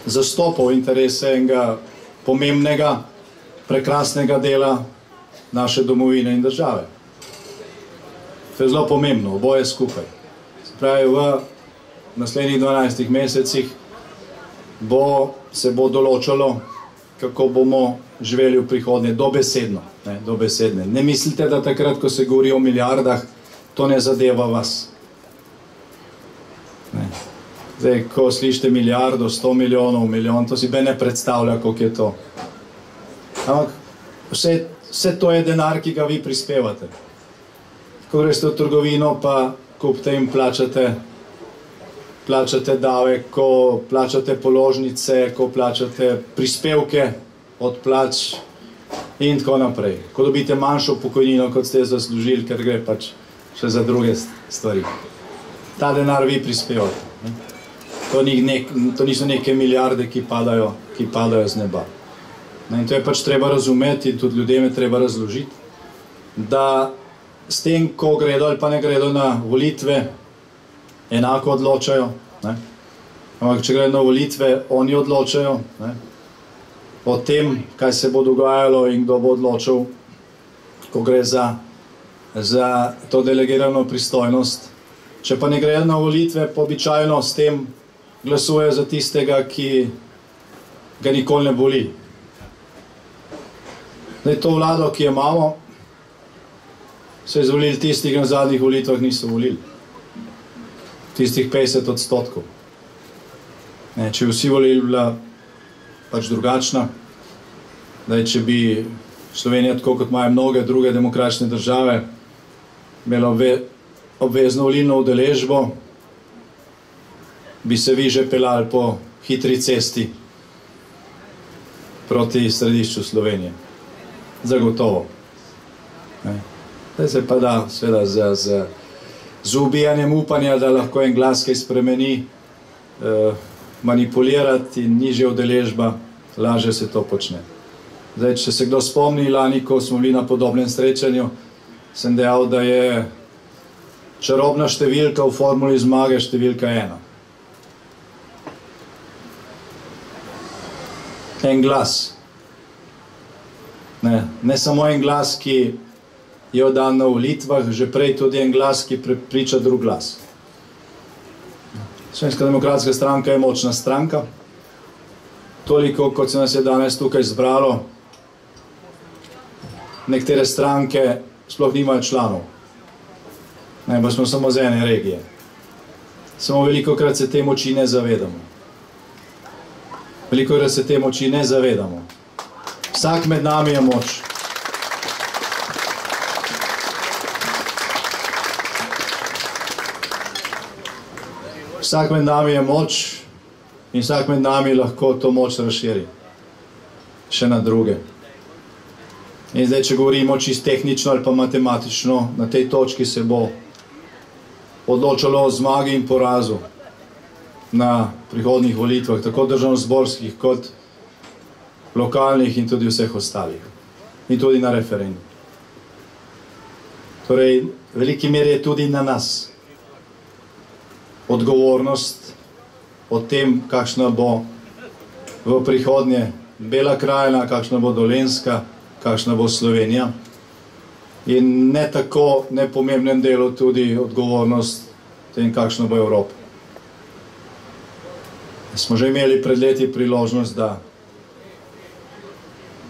zastopal interese enega pomembnega, prekrasnega dela naše domovine in države. To je zelo pomembno, oboje skupaj. Se pravi, v naslednjih 12 mesecih se bo določalo, kako bomo živeli v prihodnje, dobesedno. Ne mislite, da takrat, ko se govori o milijardah, to ne zadeva vas. Zdaj, ko slišite milijardo, 100 milijonov, milijon, to si ne predstavlja, koliko je to. Ampak vse to je denar, ki ga vi prispevate. Ko greste v trgovino, pa kupite in plačate davek, ko plačate položnice, ko plačate prispevke od plač in tako naprej. Ko dobite manjšo pokojnino, kot ste zaslužili, ker gre pač še za druge stvari. Ta denar vi prispevate. To niso neke milijarde, ki padajo z neba. In to je pač treba razumeti in tudi ljudem je treba razložiti, da s tem, ko gredo ali pa ne gredo na volitve, enako odločajo. Ampak če gredo na volitve, oni odločajo o tem, kaj se bo dogajalo in kdo bo odločil, ko gre za to delegirano pristojnost. Če pa ne gredo na volitve, pa običajno s tem glasujejo za tistega, ki ga nikoli ne boli. Zdaj, to vlado, ki jo imamo, so izvolili tisti, ki na zadnjih volitvah niso volili. Tistih 50%. Če bi vsi volili, bila pač drugačna. Če bi Slovenija, tako kot imajo mnoge druge demokratične države, imela obvezno volilno udeležbo, bi se vi že peljali po hitri cesti proti središču Slovenije. Zagotovo. Zdaj se pa da seveda z ubijanjem upanja, da lahko en glas kaj spremeni, manipulirati in nižja udeležba, lažje se to počne. Zdaj, če se kdo spomni, lani, ko smo bili na podobnem srečanju, sem dejal, da je čarobna številka v formuli zmage številka 1. En glas. Ne samo en glas, ki je oddan na volitvah, že prej tudi en glas, ki prepriča drug glas. Slovenska demokratska stranka je močna stranka. Toliko, kot se nas je danes tukaj zbralo, nekatere stranke sploh nimajo članov. Pa smo samo z ene regije. Samo velikokrat se te moči ne zavedamo. Velikokrat se te moči ne zavedamo. Vsak med nami je moč. Vsak med nami je moč in vsak med nami lahko to moč razširi. Še na druge. In zdaj, če govorimo čisto tehnično ali pa matematično, na tej točki se bo odločalo o zmagi in porazu. na prihodnjih volitvah, tako državnozborskih kot lokalnih in tudi vseh ostalih. In tudi na referendum. Torej, v veliki meri je tudi na nas odgovornost o tem, kakšna bo v prihodnje Bela krajina, kakšna bo Dolenjska, kakšna bo Slovenija. In ne tako nepomembnem delu tudi odgovornost tem, kakšna bo Evropa. Smo že imeli pred leti priložnost, da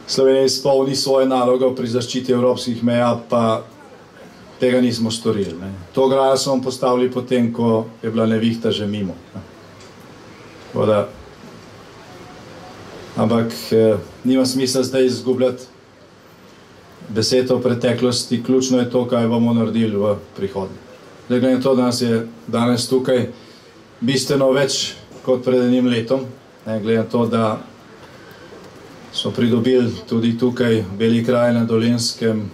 Slovenija izpolni svoje naloge pri zaščiti evropskih meja, pa tega nismo storili. To ograjo smo postavili potem, ko je bila nevihta že mimo. Ampak nima smisla zdaj izgubljati besed o preteklosti, ključno je to, kaj bomo naredili v prihodnje. Glede na to, da nas je danes tukaj bistveno več kot pred enim letom, glede na to, da smo pridobili tudi tukaj v Beli krajini na Dolenjskem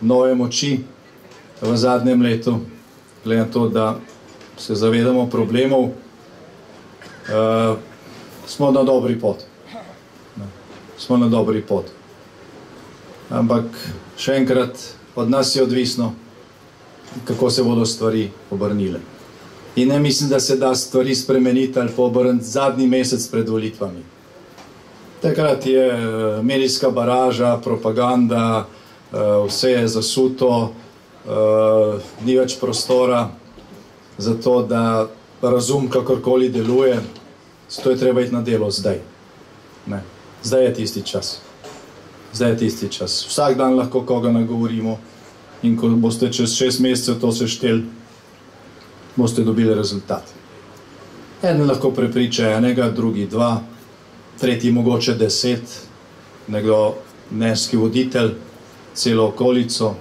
nove moči v zadnjem letu, glede na to, da se zavedamo problemov, smo na dobri poti. Smo na dobri poti. Ampak še enkrat, od nas je odvisno, kako se bodo stvari obrnile. In ne mislim, da se da stvari spremeniti ali obrniti zadnji mesec pred volitvami. Takrat je medijska baraža, propaganda, vse je zasuto, ni več prostora za to, da razum kakorkoli deluje, zato je treba iti na delo zdaj. Zdaj je tisti čas. Zdaj je tisti čas. Vsak dan lahko koga nagovorimo in ko boste čez 6 mesecev to sešteli, boste dobili rezultat. En lahko prepriča enega, drugi 2, tretji mogoče 10, nekdo mestni voditelj, celo okolico.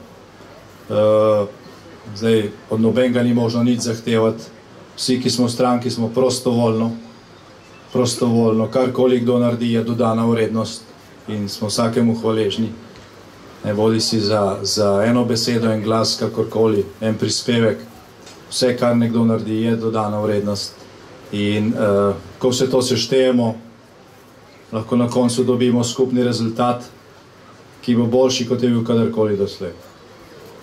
Zdaj od nobenega ni možno nič zahtevati. Vsi, ki smo v stranki, smo prostovoljno, karkoli kdo naredi, je dodana vrednost in smo vsakemu hvaležni. Ne bodi si za eno besedo, en glas, kakorkoli, en prispevek. Vse, kar nekdo naredi, je dodana vrednost. In ko vse to seštejemo, lahko na koncu dobimo skupni rezultat, ki bo boljši, kot je bil kadarkoli doslej.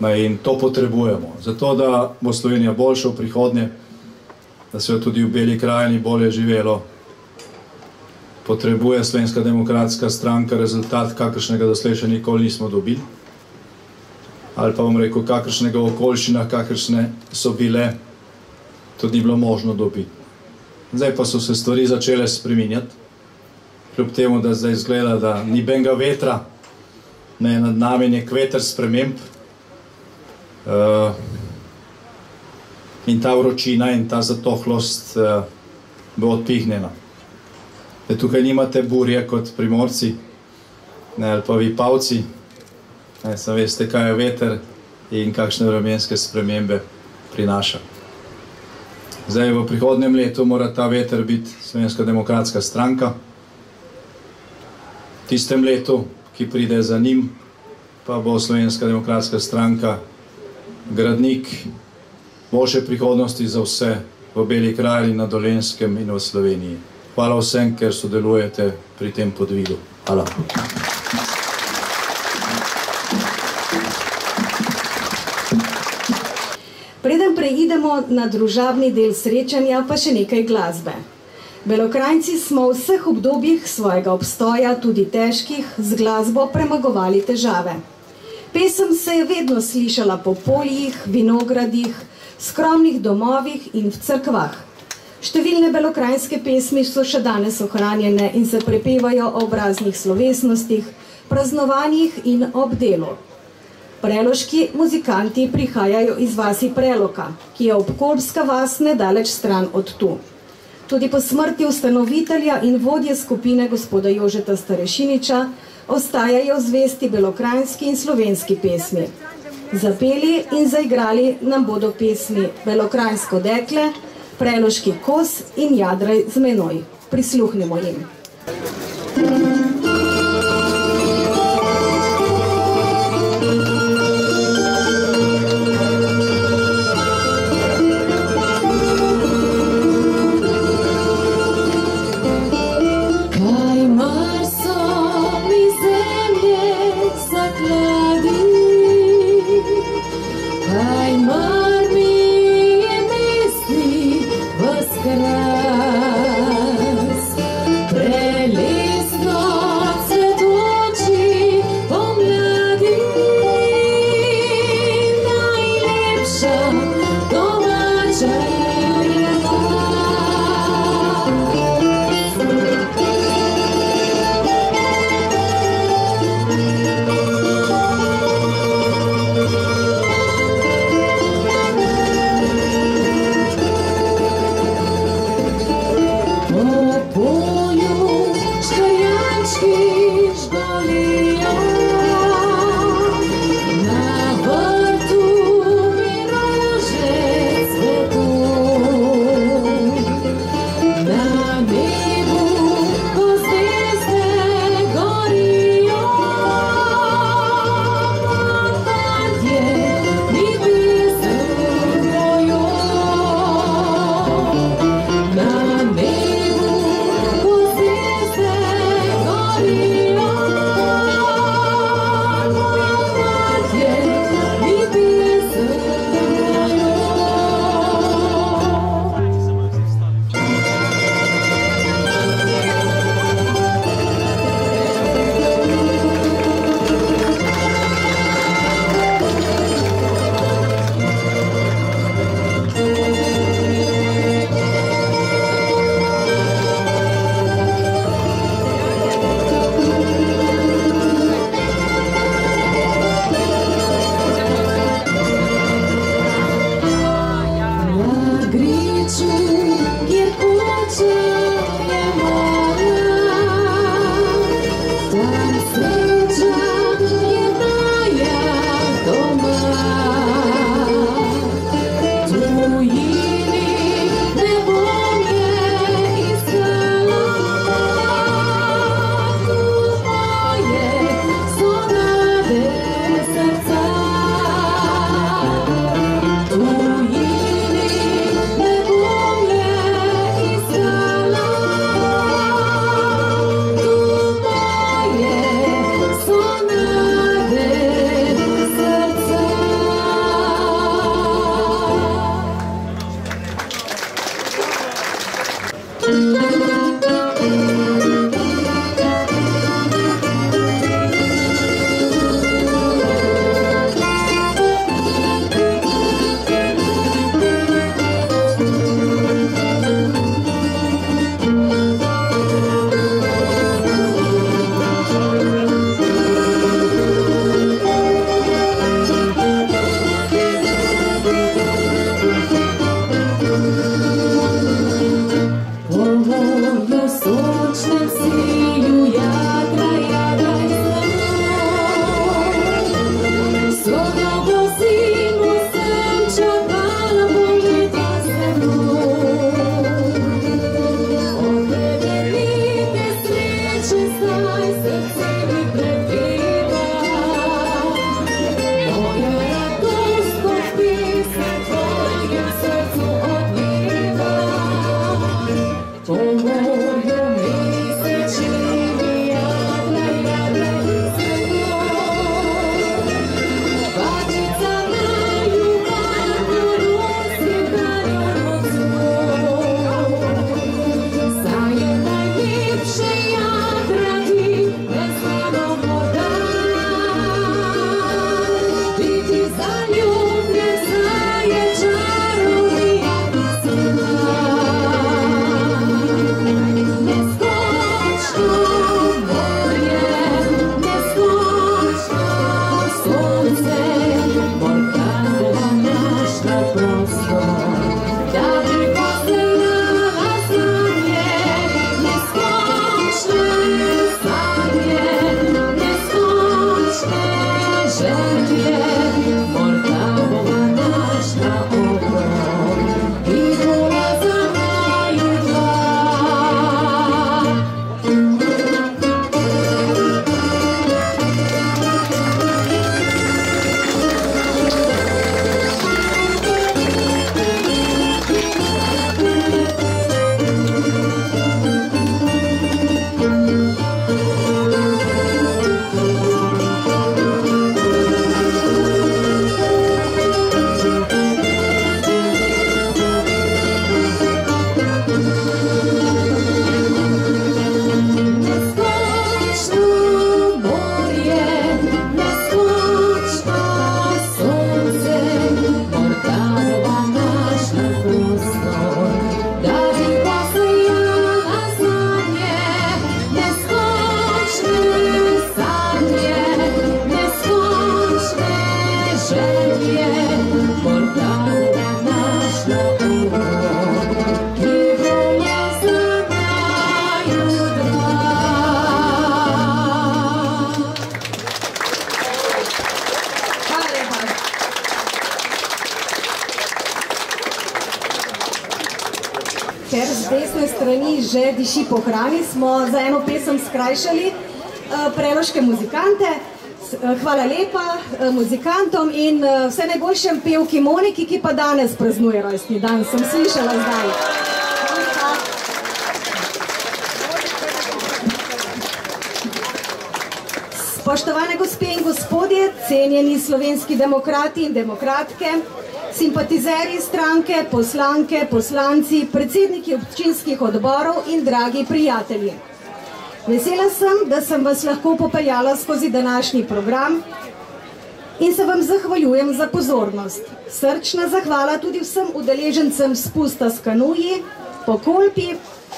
In to potrebujemo. Zato, da bo Slovenija boljša v prihodnje, da se jo tudi v Beli krajini bolje živelo, potrebuje Slovenska demokratska stranka rezultat, kakršnega doslej še nikoli nismo dobili. Ali pa bom rekel, kakršnega v okoliščinah, kakršne so bile, tudi ni bilo možno dobiti. Zdaj pa so se stvari začele spreminjati, kljub temu, da zdaj izgleda, da ni benga vetra, ne nad nami nek veter sprememb. In ta vročina in ta zatohlost bo odpihnjena. Tukaj nimate burje kot Primorci, ali pa Vipavci, samo veste, kaj je veter in kakšne vremenske spremembe prinaša. Zdaj v prihodnjem letu mora ta veter biti Slovenska demokratska stranka. V tistem letu, ki pride za njim, pa bo Slovenska demokratska stranka gradnik boljše prihodnosti za vse v Beli krajini, na Dolenjskem in v Sloveniji. Hvala vsem, ker sodelujete pri tem podvigu. Hvala. Preden preidemo na družabni del srečanja, pa še nekaj glasbe. Belokranjci smo v vseh obdobjih svojega obstoja, tudi težkih, z glasbo premagovali težave. Pesem se je vedno slišala po poljih, vinogradih, skromnih domovih in v cerkvah. Številne belokranjske pesmi so še danes ohranjene in se prepevajo ob raznih slovesnostih, praznovanjih in ob delu. Preloški muzikanti prihajajo iz vasi Preloka, ki je obkolbska vas nedaleč stran od tu. Tudi po smrti ustanovitelja in vodje skupine gospoda Jožeta Starešiniča ostajajo zvesti belokranjski in slovenski pesmi. Zapeli in zaigrali nam bodo pesmi Belokranjsko dekle, Preloški kos in Jadraj z menoj. Prisluhnimo jim. želje, morda naš na ki volje znaju dva. Hvala lepa. Ker z desne strani že diši po hrani, smo za eno pesem skrajšali preloške muzikante. Hvala lepa muzikantom in vse najboljšem pevki Moniki, ki pa danes praznuje rojstni dan, sem slišala zdaj. Spoštovane gospe in gospodje, cenjeni slovenski demokrati in demokratke, simpatizerji stranke, poslanke, poslanci, predsedniki občinskih odborov in dragi prijatelji. Vesela sem, da sem vas lahko popeljala skozi današnji program in se vam zahvaljujem za pozornost. Srčna zahvala tudi vsem udeležencem spusta s kanuji, po Kolpi,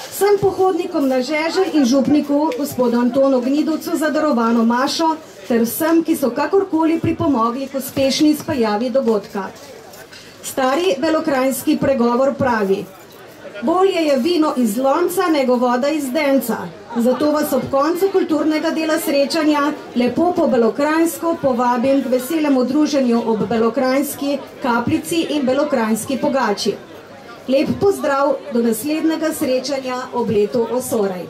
vsem pohodnikom na Žeželj in župniku gospodu Antonu Gnidovcu za darovano mašo ter vsem, ki so kakorkoli pripomogli k uspešni izpeljavi dogodka. Stari belokranjski pregovor pravi: bolje je vino iz lonca, nego voda iz denca. Zato vas ob koncu kulturnega dela srečanja lepo po belokranjsko povabim k veselemu druženju ob belokranjski kapljici in belokranjski pogači. Lep pozdrav do naslednjega srečanja ob letu Osorej.